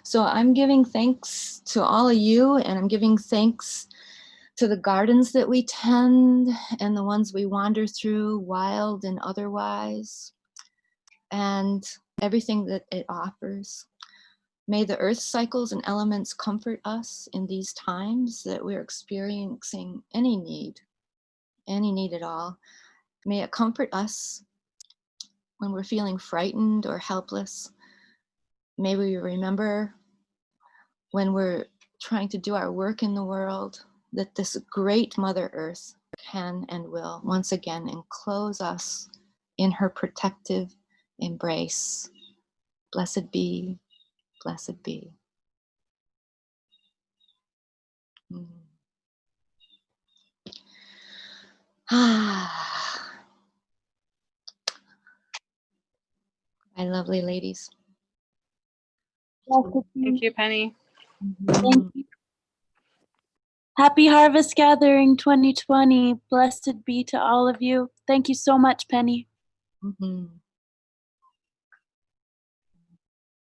So I'm giving thanks to all of you, and I'm giving thanks to the gardens that we tend and the ones we wander through, wild and otherwise, and everything that it offers. May the earth cycles and elements comfort us in these times that we're experiencing any need at all. May it comfort us when we're feeling frightened or helpless. May we remember when we're trying to do our work in the world that this great Mother Earth can and will once again enclose us in her protective embrace. Blessed be, blessed be. My lovely ladies. Thank you, Penny. Thank you. Happy Harvest Gathering 2020. Blessed be to all of you. Thank you so much, Penny. Mm-hmm.